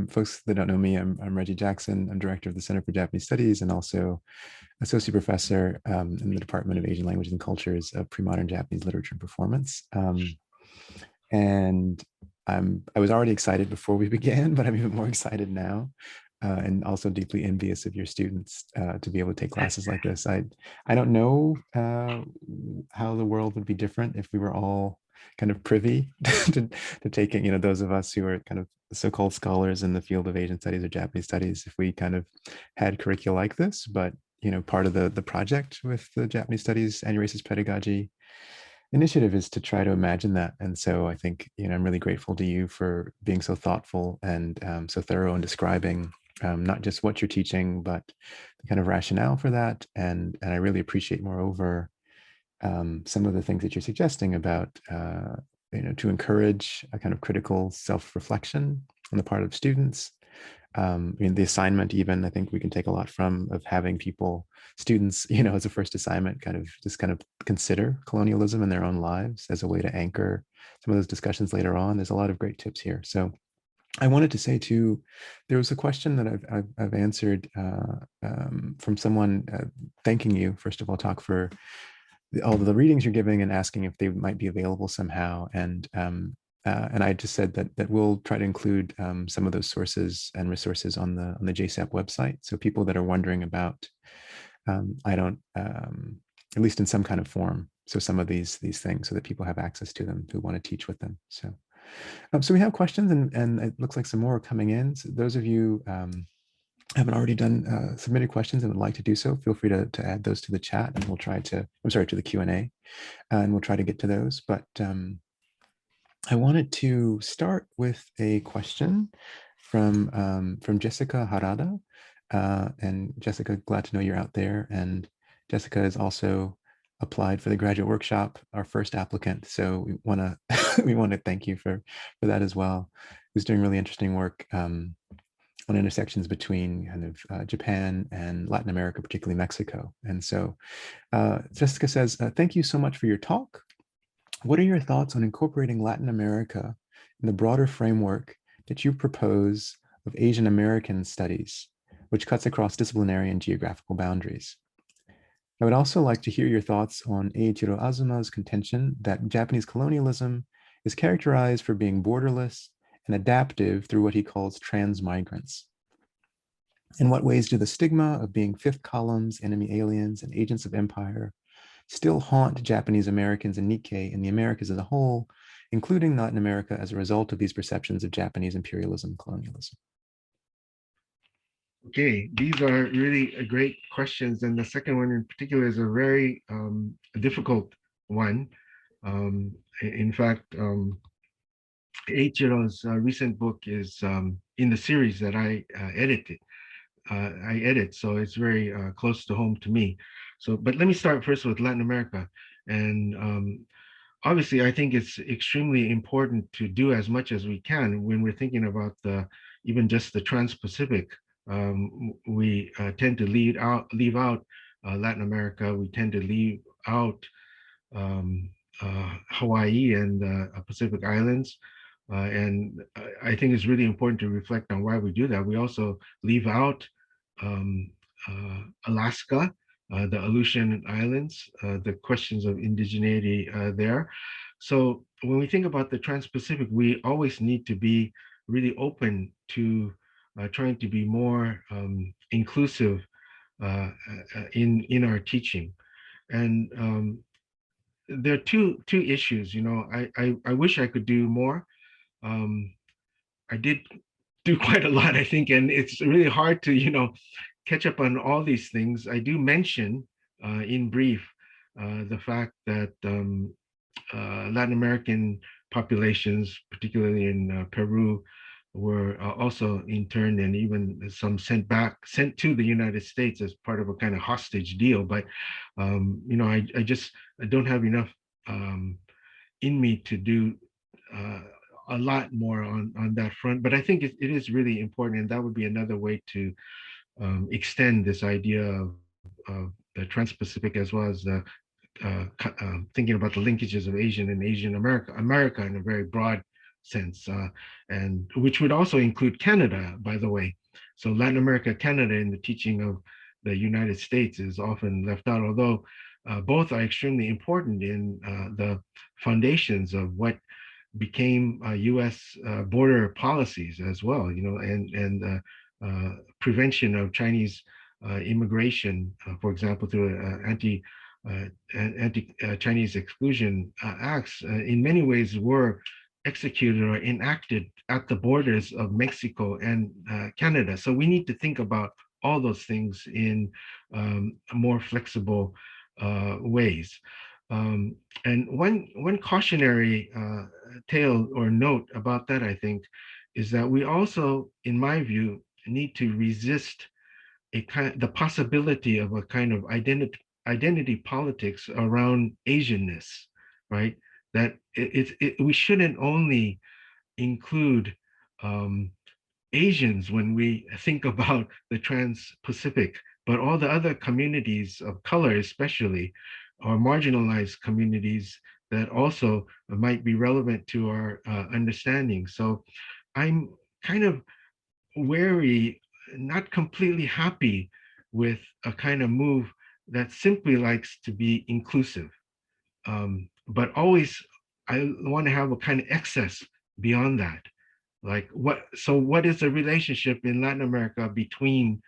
Folks that don't know me, I'm Reggie Jackson. I'm director of the Center for Japanese Studies and also associate professor in the Department of Asian Languages and Cultures of Pre-Modern Japanese Literature and Performance. And I was already excited before we began, but I'm even more excited now. and also deeply envious of your students to be able to take classes like this. I don't know how the world would be different if we were all kind of privy to taking, those of us who are kind of so-called scholars in the field of Asian studies or Japanese studies, if we kind of had curricula like this. But part of the project with the Japanese Studies Antiracist Pedagogy initiative is to try to imagine that. And so I think, I'm really grateful to you for being so thoughtful and so thorough in describing not just what you're teaching, but the kind of rationale for that. And I really appreciate, moreover, some of the things that you're suggesting about, to encourage a kind of critical self-reflection on the part of students. The assignment, even, I think we can take a lot from of having students, as a first assignment, kind of consider colonialism in their own lives as a way to anchor some of those discussions later on. There's a lot of great tips here. So I wanted to say too, there was a question that I've answered from someone thanking you, first of all, talk for all of the readings you're giving and asking if they might be available somehow. And I just said that we'll try to include some of those sources and resources on the JSAP website. So people that are wondering about, at least in some kind of form, so some of these things, so that people have access to them who want to teach with them. So we have questions, and it looks like some more are coming in. So those of you haven't already done submitted questions and would like to do so, feel free to add those to the chat, and we'll try to, to the Q&A, and we'll try to get to those. But I wanted to start with a question from Jessica Harada. And Jessica, glad to know you're out there. And Jessica has also applied for the graduate workshop, our first applicant. So we want to thank you for that as well. Who's doing really interesting work on intersections between kind of Japan and Latin America, particularly Mexico. And so Jessica says, thank you so much for your talk. What are your thoughts on incorporating Latin America in the broader framework that you propose of Asian American studies, which cuts across disciplinary and geographical boundaries? I would also like to hear your thoughts on Eiichiro Azuma's contention that Japanese colonialism is characterized for being borderless and adaptive through what he calls transmigrants. In what ways do the stigma of being fifth columns, enemy aliens, and agents of empire still haunt Japanese Americans and Nikkei in the Americas as a whole, including Latin America, as a result of these perceptions of Japanese imperialism and colonialism? Okay, these are really great questions. And the second one in particular is a very difficult one. In fact, Eiichiro's recent book is in the series that I edit, so it's very close to home to me. So, but let me start first with Latin America. And obviously, I think it's extremely important to do as much as we can when we're thinking about even just the Trans-Pacific. We tend to leave out Latin America. We tend to leave out Hawaii and Pacific Islands. And I think it's really important to reflect on why we do that. We also leave out Alaska, the Aleutian Islands, the questions of indigeneity there. So when we think about the Trans-Pacific, we always need to be really open to trying to be more inclusive in our teaching. And there are two issues. I wish I could do more. I did do quite a lot, I think, and it's really hard to catch up on all these things. I do mention in brief the fact that Latin American populations, particularly in Peru, were also interned and even some sent to the United States as part of a kind of hostage deal. But I don't have enough in me to do a lot more on that front. But I think it is really important, and that would be another way to extend this idea of the Trans-Pacific, as well as the thinking about the linkages of Asian and Asian America in a very broad sense, and which would also include Canada, by the way. So Latin America, Canada in the teaching of the United States is often left out, although both are extremely important in the foundations of what became U.S. Border policies as well, and prevention of Chinese immigration, for example, through anti-Chinese exclusion acts, in many ways were executed or enacted at the borders of Mexico and Canada. So we need to think about all those things in more flexible ways. And one cautionary tale or note about that, I think, is that we also, in my view, need to resist the possibility of a kind of identity politics around Asianness, right? That we shouldn't only include Asians when we think about the Trans-Pacific, but all the other communities of color, especially, or marginalized communities that also might be relevant to our understanding. So I'm kind of wary, not completely happy with a kind of move that simply likes to be inclusive. But always, I want to have a kind of excess beyond that. Like what is the relationship in Latin America between,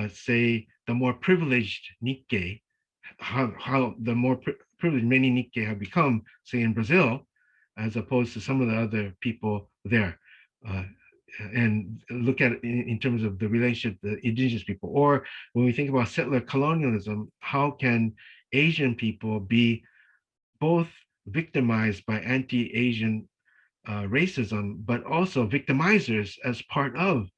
say, the more privileged Nikkei, how the more privileged many Nikkei have become, say in Brazil, as opposed to some of the other people there. And look at it in terms of the relationship to the indigenous people. Or when we think about settler colonialism, how can Asian people be both victimized by anti-Asian racism, but also victimizers as part of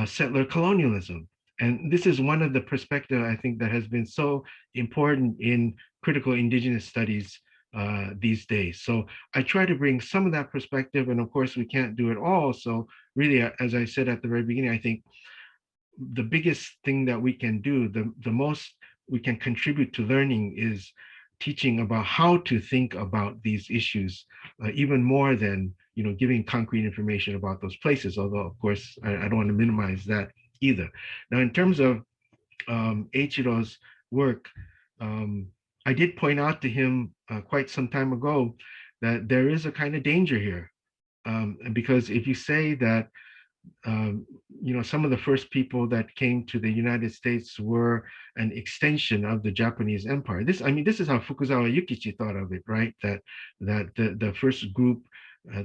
settler colonialism? And this is one of the perspectives, I think, that has been so important in critical indigenous studies these days. So I try to bring some of that perspective, and of course we can't do it all. So really, as I said at the very beginning, I think the biggest thing that we can do, the most we can contribute to learning, is teaching about how to think about these issues, even more than giving concrete information about those places. Although, of course, I don't want to minimize that either. Now, in terms of Eiichiro's work, I did point out to him quite some time ago that there is a kind of danger here, because if you say that some of the first people that came to the United States were an extension of the Japanese Empire. This is how Fukuzawa Yukichi thought of it, right? That the first group,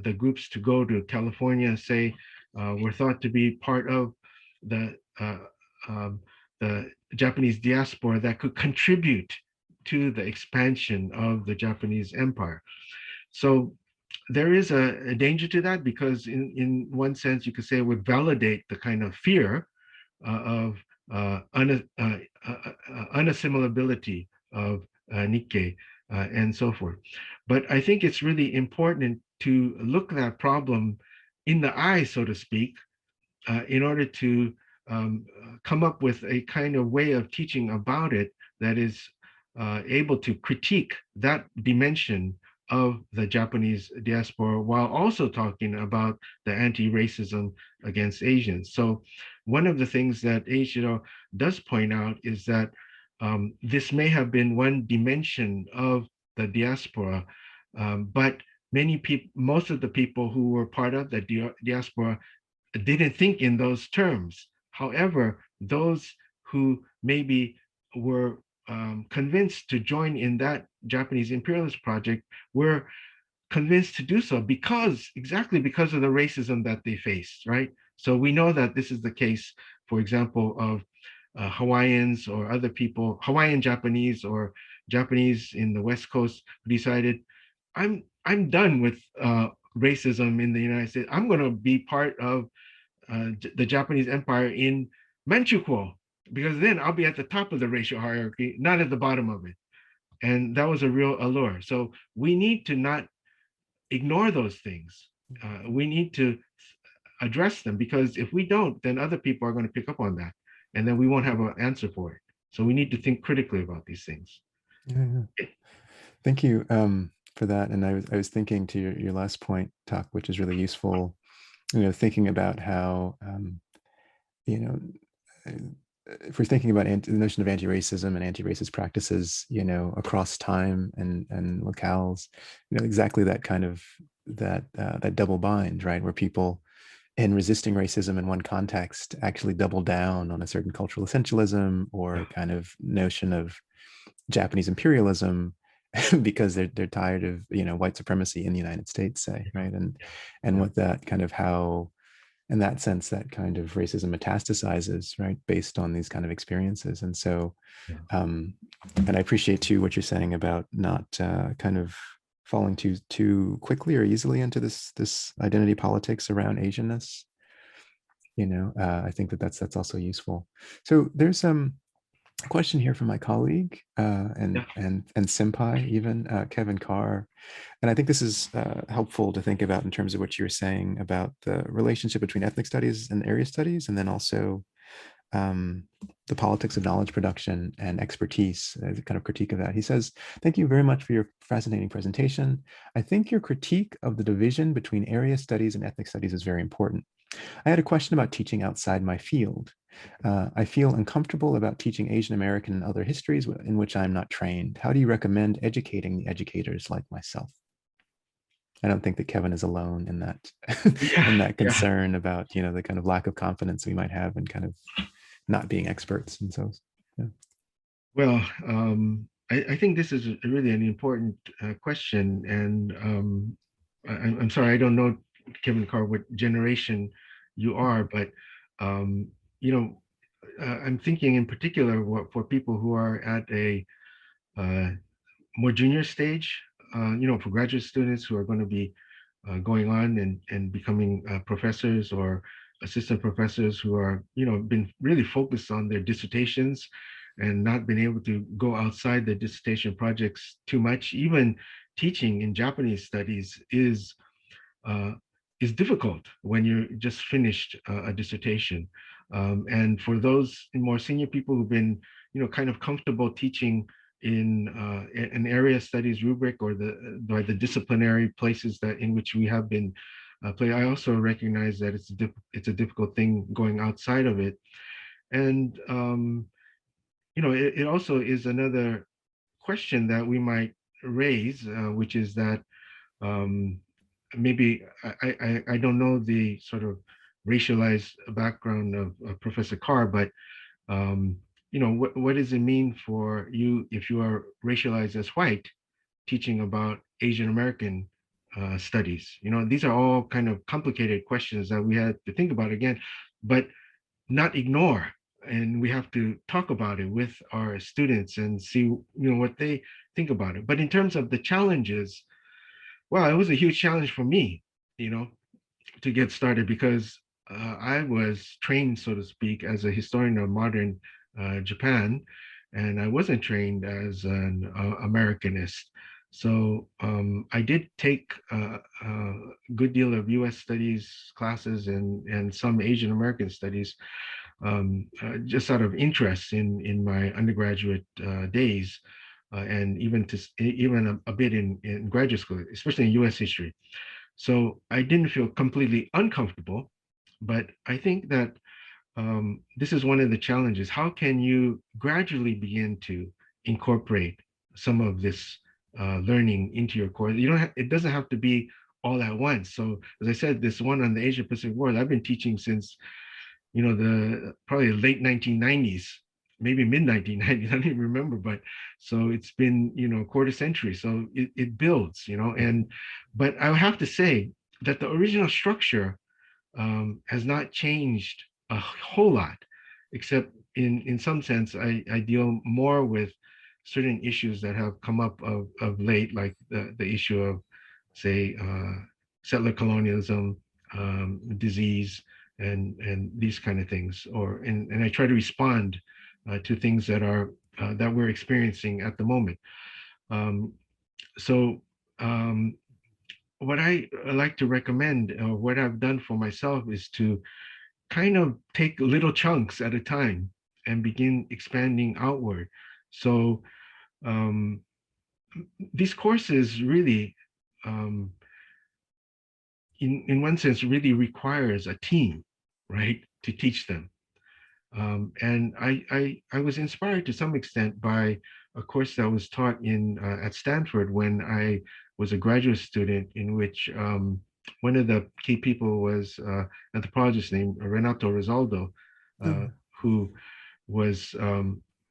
the groups to go to California, say, were thought to be part of the Japanese diaspora that could contribute to the expansion of the Japanese Empire. So there is a danger to that, because in one sense, you could say it would validate the kind of fear of unassimilability of Nikkei and so forth. But I think it's really important to look at that problem in the eye, so to speak, in order to come up with a kind of way of teaching about it that is able to critique that dimension of the Japanese diaspora, while also talking about the anti-racism against Asians. So one of the things that Eiichiro does point out is that this may have been one dimension of the diaspora, but most of the people who were part of the diaspora didn't think in those terms. However, those who maybe were convinced to join in that Japanese imperialist project were convinced to do so exactly because of the racism that they faced, right? So we know that this is the case, for example, of Hawaiians or other people, Hawaiian Japanese or Japanese in the West Coast, who decided, I'm done with racism in the United States. I'm going to be part of the Japanese Empire in Manchukuo, because then I'll be at the top of the racial hierarchy, not at the bottom of it. And that was a real allure. So we need to not ignore those things. We need to address them, because if we don't, then other people are going to pick up on that, and then we won't have an answer for it. So we need to think critically about these things. Yeah. Thank you for that. And I was thinking to your last point, Tak, which is really useful, thinking about how, if we're thinking about the notion of anti-racism and anti-racist practices, across time and locales, exactly that kind of that double bind, right, where people in resisting racism in one context actually double down on a certain cultural essentialism or kind of notion of Japanese imperialism because they're tired of white supremacy in the United States, say, right? And what that kind of how in that sense that kind of racism metastasizes, right, based on these kind of experiences. And so and I appreciate too what you're saying about not kind of falling too quickly or easily into this identity politics around Asianness. I think that's also useful. So there's a question here from my colleague and senpai even Kevin Carr, and I think this is helpful to think about in terms of what you were saying about the relationship between ethnic studies and area studies, and then also the politics of knowledge production and expertise as a kind of critique of that. He says, "Thank you very much for your fascinating presentation. I think your critique of the division between area studies and ethnic studies is very important. I had a question about teaching outside my field. I feel uncomfortable about teaching Asian American and other histories in which I'm not trained. How do you recommend educating the educators like myself?" I don't think that Kevin is alone in that in that concern about the kind of lack of confidence we might have in kind of not being experts. And so, yeah. Well, I think this is really an important question, and I'm sorry, I don't know, Kevin Carr, what generation you are, but you know, I'm thinking in particular for people who are at a more junior stage, for graduate students who are going to be going on and becoming professors or assistant professors who are, been really focused on their dissertations and not been able to go outside their dissertation projects too much. Even teaching in Japanese studies uh, is difficult when you're just finished a dissertation. And for those more senior people who've been, kind of comfortable teaching in an area studies rubric or by the disciplinary places that in which we have been play, I also recognize that it's a difficult thing going outside of it. And it also is another question that we might raise, which is that um, maybe I don't know the sort of racialized background of Professor Carr, but what does it mean for you if you are racialized as white, teaching about Asian American studies? These are all kind of complicated questions that we had to think about again, but not ignore. And we have to talk about it with our students and see, what they think about it. But in terms of the challenges, well, it was a huge challenge for me, to get started because I was trained, so to speak, as a historian of modern Japan, and I wasn't trained as an Americanist. So I did take a good deal of U.S. studies classes and some Asian American studies, just out of interest in my undergraduate days, and even a bit in graduate school, especially in U.S. history. So I didn't feel completely uncomfortable, but I think that this is one of the challenges. How can you gradually begin to incorporate some of this learning into your course? It doesn't have to be all at once. So as I said, this one on the Asia Pacific War, I've been teaching since, the probably late 1990s, maybe mid 1990s, I don't even remember, but so it's been, a quarter century. So it builds, but I have to say that the original structure has not changed a whole lot, except in some sense, I deal more with certain issues that have come up of late, like the issue of, say, settler colonialism, disease, and these kind of things, and I try to respond to things that we're experiencing at the moment. So what I like to recommend, or what I've done for myself, is to kind of take little chunks at a time and begin expanding outward. So these courses really, in one sense, really requires a team, right, to teach them. And I was inspired to some extent by a course that was taught at Stanford when I was a graduate student, in which one of the key people was anthropologist named Renato Rosaldo, Oh, who was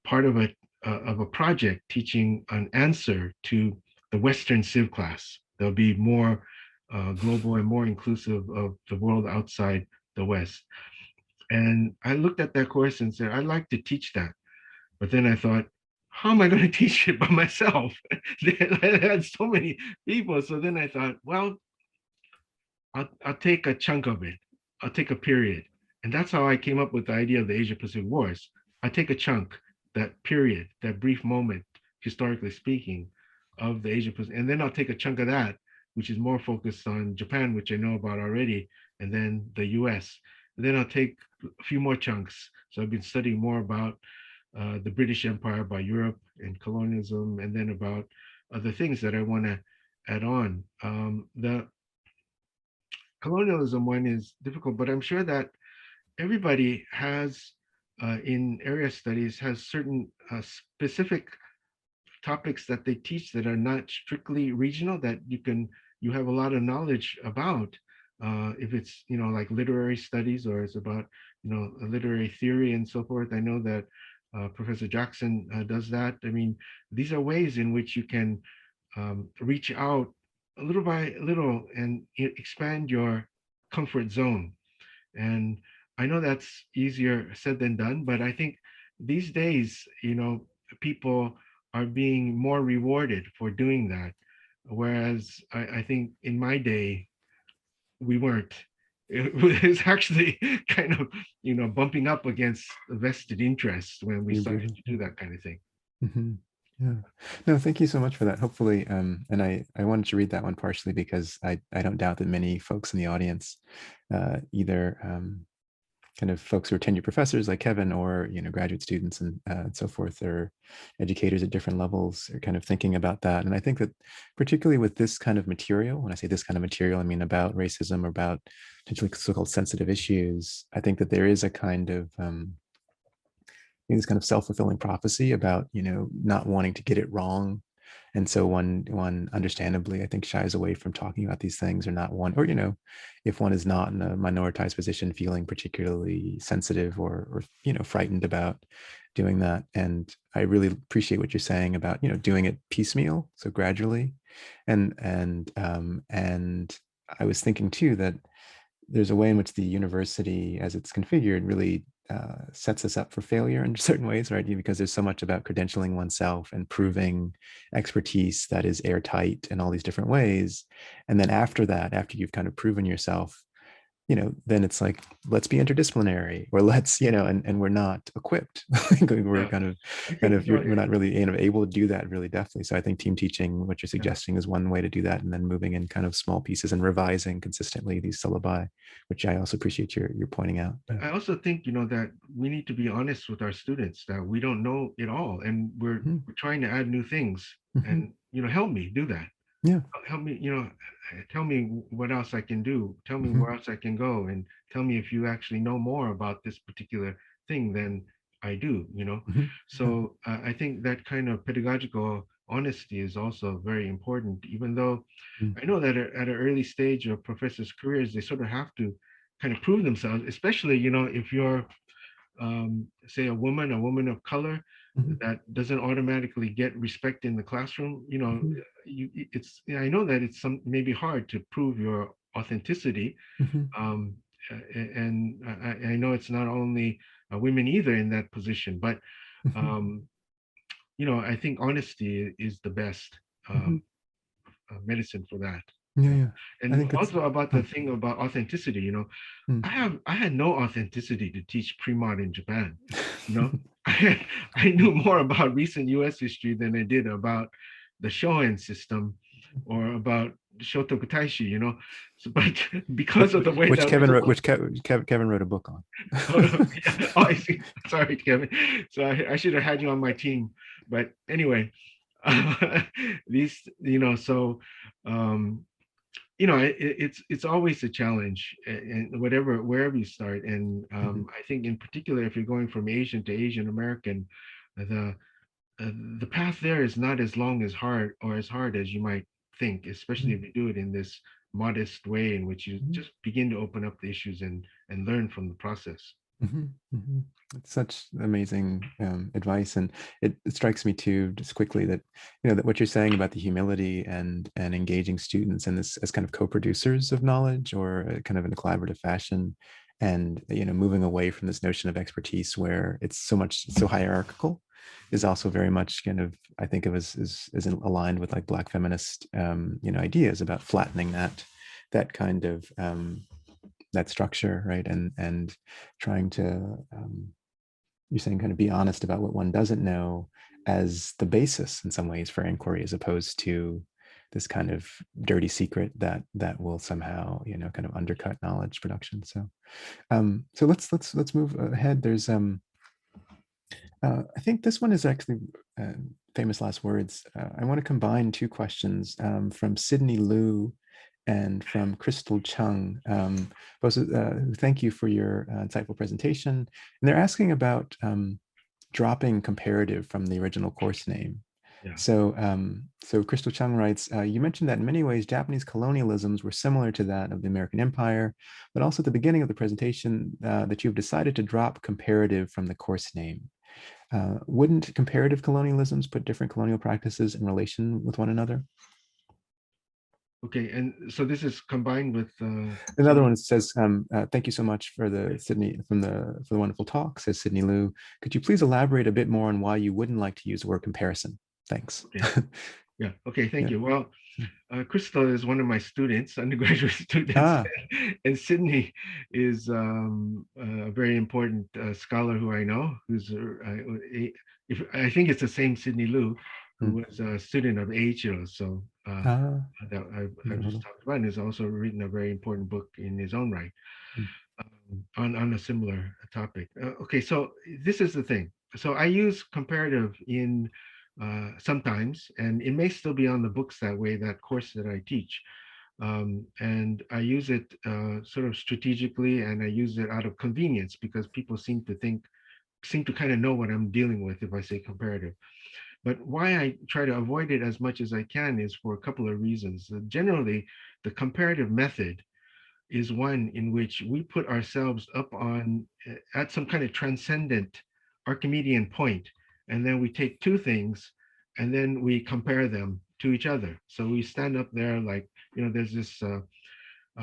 part of a project teaching an answer to the Western Civ class. There'll be more global and more inclusive of the world outside the West. And I looked at that course and said, I'd like to teach that. But then I thought, how am I going to teach it by myself? I had so many people. So then I thought, well, I'll take a chunk of it. I'll take a period. And that's how I came up with the idea of the Asia Pacific Wars. I take a chunk, that period, that brief moment, historically speaking, of the Asia Pacific. And then I'll take a chunk of that, which is more focused on Japan, which I know about already, and then the US. And then I'll take a few more chunks. So I've been studying more about the British Empire, about Europe and colonialism, and then about other things that I want to add on. The colonialism one is difficult, but I'm sure that everybody has, in area studies, has certain specific topics that they teach that are not strictly regional, that you have a lot of knowledge about. If it's, like literary studies, or it's about, literary theory and so forth. I know that Professor Jackson does that. I mean, these are ways in which you can reach out a little by little and expand your comfort zone. And I know that's easier said than done, but I think these days, people are being more rewarded for doing that. Whereas I think in my day, we weren't. It was actually kind of, bumping up against vested interests when we pretty started brutal. to do that kind of thing. Mhm. Yeah. No, thank you so much for that. Hopefully, and I wanted to read that one partially because I don't doubt that many folks in the audience, either kind of folks who are tenured professors like Kevin, or graduate students and so forth, or educators at different levels, are kind of thinking about that. And I think that particularly with this kind of material, when I say this kind of material, I mean about racism, or about potentially so-called sensitive issues, I think that there is a kind of this kind of self-fulfilling prophecy about not wanting to get it wrong, and so one understandably, I think, shies away from talking about these things, or not one, or if one is not in a minoritized position, feeling particularly sensitive or frightened about doing that. And I really appreciate what you're saying about doing it piecemeal, so gradually. And I was thinking too that there's a way in which the university, as it's configured, really sets us up for failure in certain ways, right? Because there's so much about credentialing oneself and proving expertise that is airtight in all these different ways. And then after that, after you've kind of proven yourself, then it's like, let's be interdisciplinary, or let's, and we're not equipped. We're Yeah, kind of, I think, we're not really able to do that really deftly. So I think team teaching, what you're yeah. suggesting, is one way to do that, and then moving in kind of small pieces and revising consistently these syllabi, which I also appreciate your pointing out. Yeah. I also think, that we need to be honest with our students, that we don't know it all, and Mhm. we're trying to add new things. Mhm. And, help me do that. Yeah. Help me, tell me what else I can do. Tell me Mhm. where else I can go, and tell me if you actually know more about this particular thing than I do. Mhm. Yeah. So I think that kind of pedagogical honesty is also very important, even though Mm. I know that at an early stage of professors' careers, they sort of have to kind of prove themselves, especially, if you're, say, a woman of color, Mhm. that doesn't automatically get respect in the classroom. Mhm. I know that it's maybe hard to prove your authenticity. Mhm. Um, and I know it's not only women either in that position, but Mhm. um, I think honesty is the best Mhm. medicine for that. Yeah, Yeah. yeah. I And think it's also about the oh, thing about authenticity, mm. I had no authenticity to teach pre-modern Japan. You know, I knew more about recent U.S. history than I did about the Shoen system or about Shotoku Taishi. So, but because which of the way which that Kevin wrote, Kevin wrote a book on. oh, no, yeah. Oh, I see. Sorry, Kevin. So I should have had you on my team. But anyway, these, so um, it's always a challenge, and wherever you start. And Mhm. I think in particular, if you're going from Asian to Asian American, the the path there is not as long as hard or as hard as you might think, especially if Mhm. you do it in this modest way in which you Mhm. just begin to open up the issues and learn from the process. It's such amazing advice, and it strikes me too, just quickly, that that what you're saying about the humility and engaging students and this as kind of co-producers of knowledge, or kind of in a collaborative fashion, and moving away from this notion of expertise where it's so hierarchical, is also very much kind of, I think of as aligned with like Black feminist ideas about flattening that kind of that structure, right? And trying to, you're saying, kind of be honest about what one doesn't know as the basis in some ways for inquiry, as opposed to this kind of dirty secret that will somehow kind of undercut knowledge production. So let's move ahead. There's I think this one is actually famous last words. I want to combine two questions from Sydney Liu and from Crystal Chung. Both, thank you for your insightful presentation. And they're asking about dropping comparative from the original course name. Yeah. So Crystal Chung writes, you mentioned that in many ways, Japanese colonialisms were similar to that of the American Empire, but also at the beginning of the presentation that you've decided to drop comparative from the course name. Wouldn't comparative colonialisms put different colonial practices in relation with one another? Okay, and so this is combined with another one says, thank you so much for the Sydney for the wonderful talk, says Sydney Liu. Could you please elaborate a bit more on why you wouldn't like to use the word comparison? Thanks. Okay. Yeah, okay, thank you. Well, Crystal is one of my students, undergraduate students, and Sydney is a very important scholar who I know, who's I think it's the same Sydney Liu, who was a student of Eiichiro. So that I've just talked about, and has also written a very important book in his own right on a similar topic. Okay, so this is the thing. So I use comparative in sometimes, and it may still be on the books that way, that course that I teach. And I use it sort of strategically, and I use it out of convenience because people seem to kind of know what I'm dealing with if I say comparative. But why I try to avoid it as much as I can is for a couple of reasons. Generally, the comparative method is one in which we put ourselves up on at some kind of transcendent Archimedean point, and then we take two things and then we compare them to each other. So we stand up there like, there's this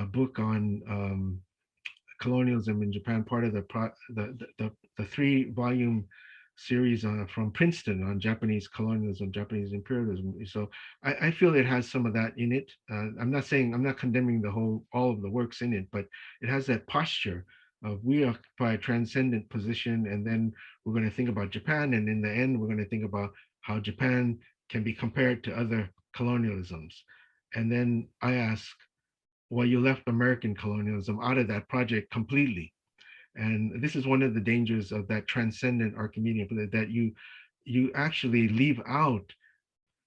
book on colonialism in Japan, part of the 3-volume series from Princeton on Japanese colonialism, Japanese imperialism. So I feel it has some of that in it. I'm not condemning all of the works in it, but it has that posture of we occupy a transcendent position, and then we're going to think about Japan, and in the end, we're going to think about how Japan can be compared to other colonialisms. And then I ask, well, you left American colonialism out of that project completely. And this is one of the dangers of that transcendent Archimedean, that you actually leave out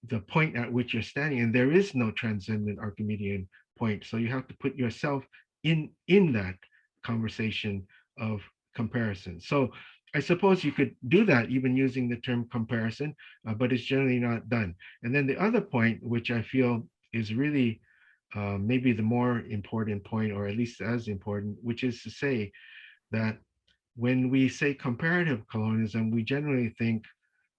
the point at which you're standing, and there is no transcendent Archimedean point. So you have to put yourself in that conversation of comparison. So I suppose you could do that even using the term comparison, but it's generally not done. And then the other point, which I feel is really maybe the more important point, or at least as important, which is to say that when we say comparative colonialism, we generally think,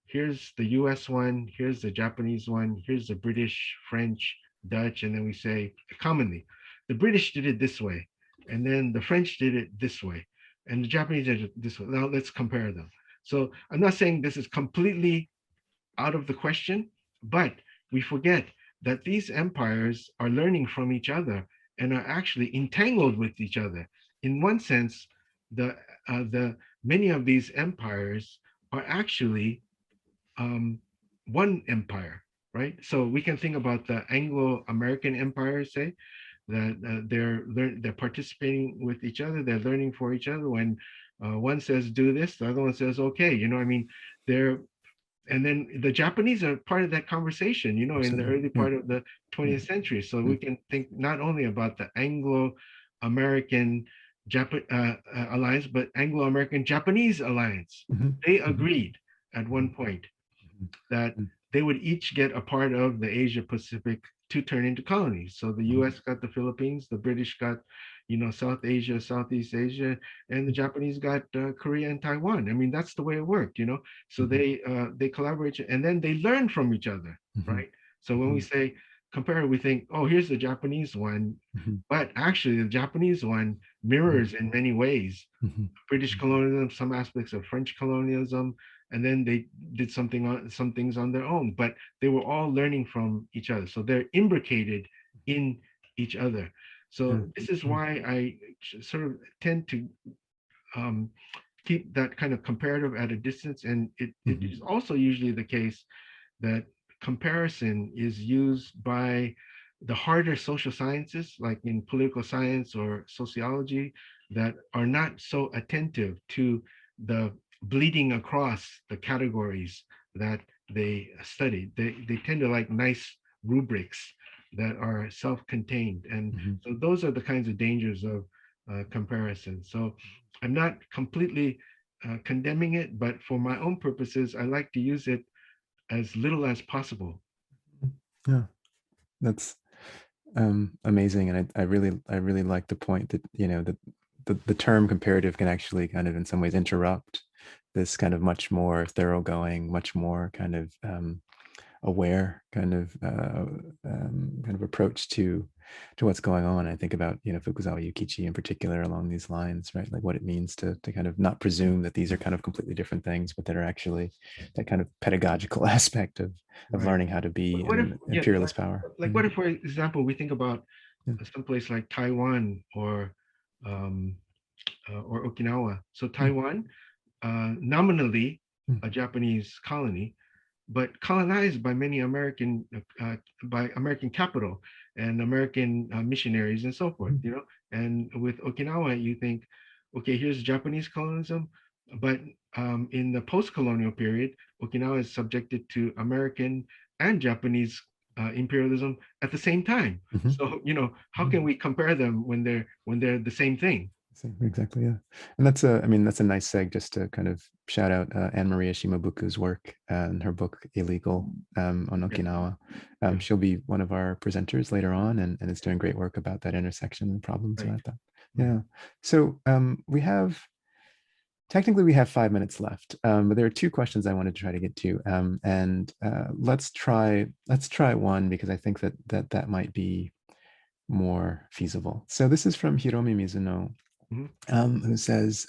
here's the US one, here's the Japanese one, here's the British, French, Dutch, and then we say commonly, the British did it this way, and then the French did it this way, and the Japanese did it this way. Now let's compare them. So I'm not saying this is completely out of the question, but we forget that these empires are learning from each other and are actually entangled with each other. In one sense, the many of these empires are actually one empire, right? So we can think about the Anglo-American empire, say, that they're participating with each other, they're learning for each other. When one says do this, the other one says okay. I mean, they're and then the Japanese are part of that conversation, in the early part of the 20th century. So we can think not only about the Anglo-American alliance, but Anglo-American Japanese alliance. They agreed at one point that they would each get a part of the Asia Pacific to turn into colonies. So the US got the Philippines, the British got, South Asia, Southeast Asia, and the Japanese got Korea and Taiwan. I mean, that's the way it worked. So they collaborate, and then they learn from each other, right? So when we say compare, we think, oh, here's the Japanese one, but actually the Japanese one mirrors in many ways British colonialism, some aspects of French colonialism, and then they did some things on their own, but they were all learning from each other. So they're imbricated in each other. So this is why I sort of tend to keep that kind of comparative at a distance. And it is also usually the case that comparison is used by the harder social sciences, like in political science or sociology, that are not so attentive to the bleeding across the categories that they studied. They tend to like nice rubrics that are self-contained. And so those are the kinds of dangers of comparison. So I'm not completely condemning it, but for my own purposes, I like to use it as little as possible. Yeah, that's amazing, and I really like the point that that the term comparative can actually kind of in some ways interrupt this kind of much more thoroughgoing, much more kind of aware kind of approach to what's going on. I think about Fukuzawa Yukichi in particular along these lines, right? Like what it means to kind of not presume that these are kind of completely different things, but that are actually that kind of pedagogical aspect of Right. learning how to be an imperialist power. Like what if, for example, we think about someplace like Taiwan or Okinawa. So Taiwan, nominally a Japanese colony, but colonized by many by American capital and American missionaries and so forth. And with Okinawa, you think, okay, here's Japanese colonialism, but in the post-colonial period, Okinawa is subjected to American and Japanese imperialism at the same time. So how can we compare them when they're the same thing? Exactly, yeah. And that's I mean, that's a nice seg just to kind of shout out Anne-Maria Shimabuku's work and her book Illegal on Okinawa. She'll be one of our presenters later on, and is doing great work about that intersection and problems about that. Yeah. So technically we have 5 minutes left, but there are two questions I wanted to try to get to, and let's try one, because I think that might be more feasible. So this is from Hiromi Mizuno, who says,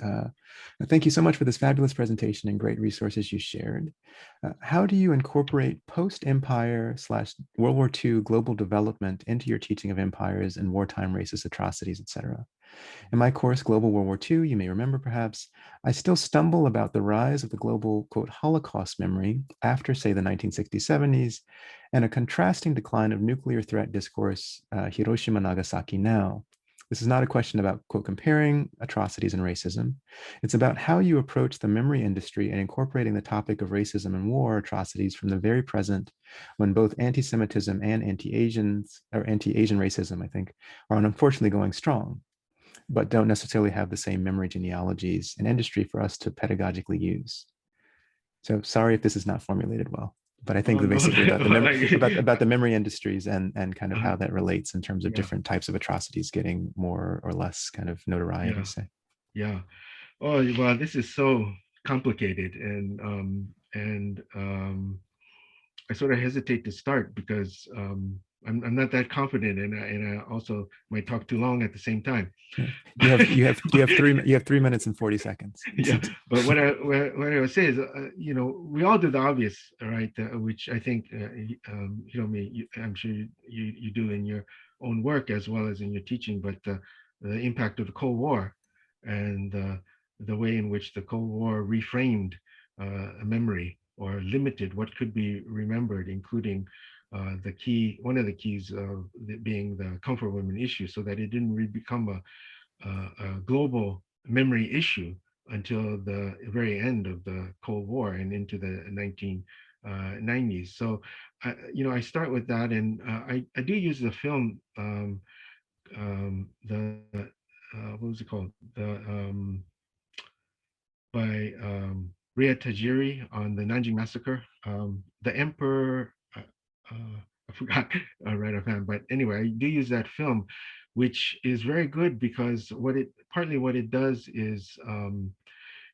thank you so much for this fabulous presentation and great resources you shared. How do you incorporate post-empire / World War II global development into your teaching of empires and wartime racist atrocities, etc.? In my course, Global World War II, you may remember perhaps, I still stumble about the rise of the global, quote, Holocaust memory after, say, the 1960s, 70s, and a contrasting decline of nuclear threat discourse, Hiroshima, Nagasaki now. This is not a question about, quote, comparing atrocities and racism. It's about how you approach the memory industry and incorporating the topic of racism and war atrocities from the very present, when both anti-Semitism and anti-Asian racism, I think, are unfortunately going strong, but don't necessarily have the same memory genealogies and industry for us to pedagogically use. So sorry if this is not formulated well, but I think basically about the memory industries and kind of how that relates in terms of different types of atrocities getting more or less kind of notoriety, say. Yeah. Oh, well, this is so complicated, and I sort of hesitate to start because I'm not that confident, and I also might talk too long at the same time. You have 3 minutes and 40 seconds. Yeah, but what I would say is, we all do the obvious, right? Which I think, I'm sure you do in your own work as well as in your teaching. But the impact of the Cold War and the way in which the Cold War reframed memory or limited what could be remembered, including one of the keys of being the comfort women issue, so that it didn't really become a global memory issue until the very end of the Cold War and into the 1990s. So, I start with that, and I do use the film, what was it called? By Ria Tajiri on the Nanjing massacre. The Emperor, I I forgot right offhand. But anyway, I do use that film, which is very good because partly what it does is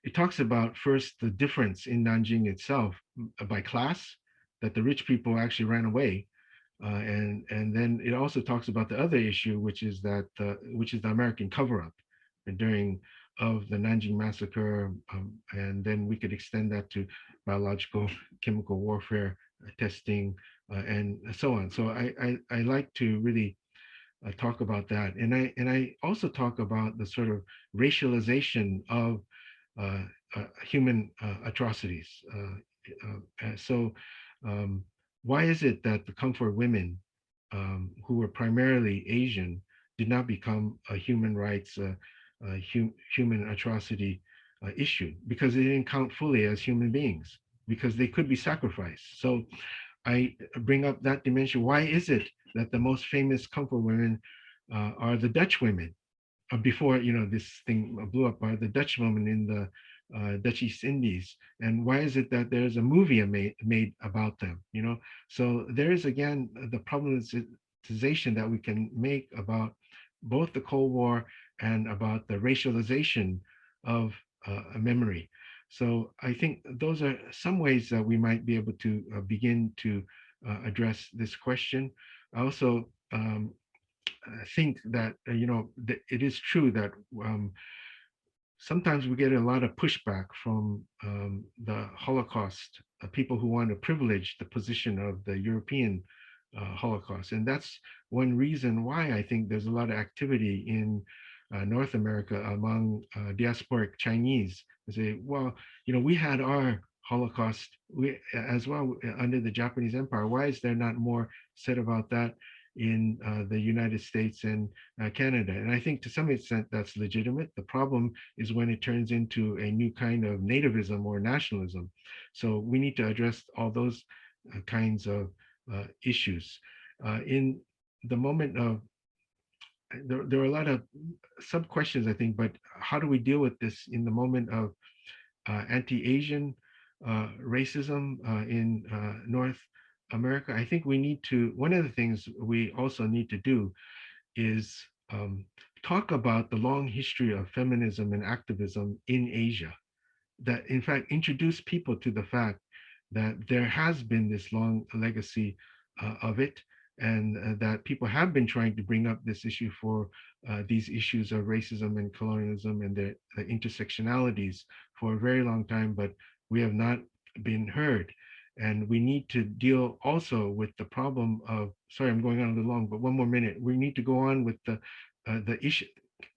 it talks about first the difference in Nanjing itself by class, that the rich people actually ran away, and then it also talks about the other issue, which is the American cover-up during of the Nanjing massacre, and then we could extend that to biological, chemical warfare testing, and so on. So I like to really talk about that, and I also talk about the sort of racialization of uh, human atrocities. So why is it that the comfort women who were primarily Asian did not become a human rights, human atrocity issue? Because they didn't count fully as human beings, because they could be sacrificed. So I bring up that dimension. Why is it that the most famous comfort women are the Dutch women? Before this thing blew up, are the Dutch women in the Dutch East Indies, and why is it that there's a movie made about them? So there is again the problematization that we can make about both the Cold War and about the racialization of a memory. So I think those are some ways that we might be able to begin to address this question. I also think that it is true that sometimes we get a lot of pushback from the Holocaust, people who want to privilege the position of the European Holocaust. And that's one reason why I think there's a lot of activity in North America among diasporic Chinese. They say, well, we had our Holocaust as well under the Japanese Empire. Why is there not more said about that in the United States and Canada? And I think to some extent that's legitimate. The problem is when it turns into a new kind of nativism or nationalism. So we need to address all those kinds of issues. In the moment of, there are a lot of sub questions, I think, but how do we deal with this in the moment of anti-Asian racism in North America? I think we need to, one of the things we also need to do is talk about the long history of feminism and activism in Asia, that in fact introduce people to the fact that there has been this long legacy of it, and that people have been trying to bring up this issue for these issues of racism and colonialism and the intersectionalities for a very long time, but we have not been heard. And we need to deal also with the problem of, sorry, I'm going on a little long, but one more minute. We need to go on with the issue,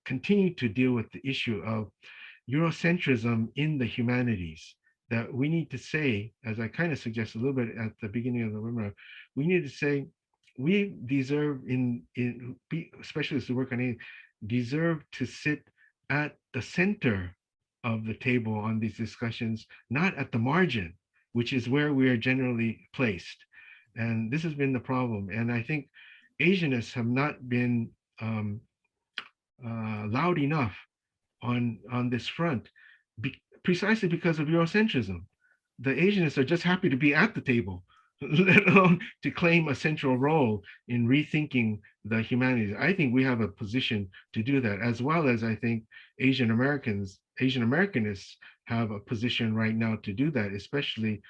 continue to deal with the issue of Eurocentrism in the humanities, that we need to say, as I kind of suggest a little bit at the beginning of the webinar, we need to say, we deserve specialists who work on it, deserve to sit at the center of the table on these discussions, not at the margin, which is where we are generally placed. And this has been the problem. And I think Asianists have not been loud enough on this front, precisely because of Eurocentrism. The Asianists are just happy to be at the table, let alone to claim a central role in rethinking the humanities. I think we have a position to do that, as well as I think Asian Americanists have a position right now to do that, especially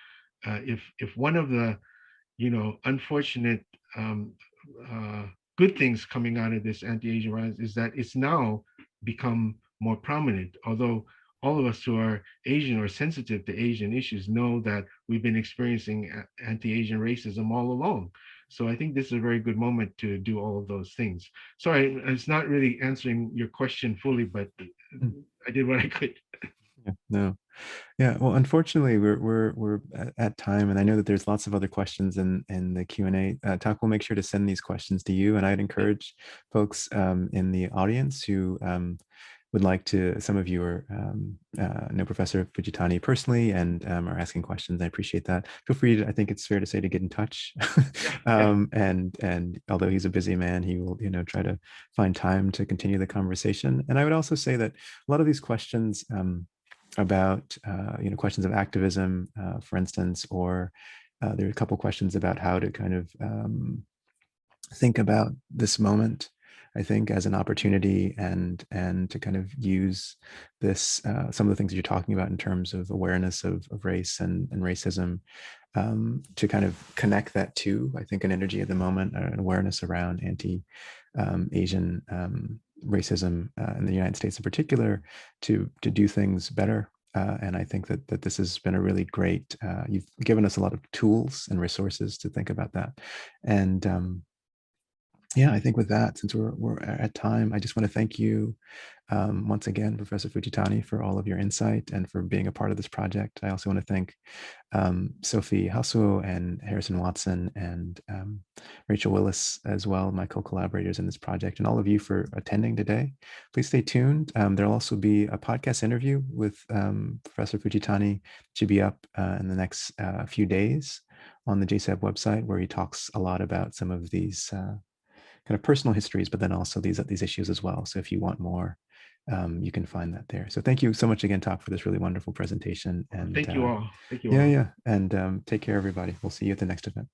if one of the unfortunate good things coming out of this anti-Asian rise is that it's now become more prominent, although all of us who are Asian or sensitive to Asian issues know that we've been experiencing anti-Asian racism all along. So I think this is a very good moment to do all of those things. Sorry, it's not really answering your question fully, but I did what I could. Yeah, no. Yeah, well, unfortunately, we're at time, and I know that there's lots of other questions in the Q&A. Tak will make sure to send these questions to you, and I'd encourage folks in the audience who would like to, some of you are know Professor Fujitani personally and are asking questions. I appreciate that. Feel free to, I think it's fair to say, to get in touch. And although he's a busy man, he will try to find time to continue the conversation. And I would also say that a lot of these questions about questions of activism, for instance, or there are a couple questions about how to kind of think about this moment, I think, as an opportunity and to kind of use this, some of the things that you're talking about in terms of awareness of race and racism, to kind of connect that to, I think, an energy at the moment, an awareness around anti-Asian racism in the United States in particular, to do things better. And I think that this has been a really great, you've given us a lot of tools and resources to think about that. And yeah, I think with that, since we're at time, I just want to thank you once again, Professor Fujitani, for all of your insight and for being a part of this project. I also want to thank Sophie Hasuo and Harrison Watson and Rachel Willis as well, my co-collaborators in this project, and all of you for attending today. Please stay tuned. There'll also be a podcast interview with Professor Fujitani, should be up in the next few days on the JSAB website, where he talks a lot about some of these kind of personal histories, but then also these issues as well. So if you want more, you can find that there. So thank you so much again, Tak, for this really wonderful presentation. And thank you all. Thank you yeah, all. yeah. And take care, everybody. We'll see you at the next event.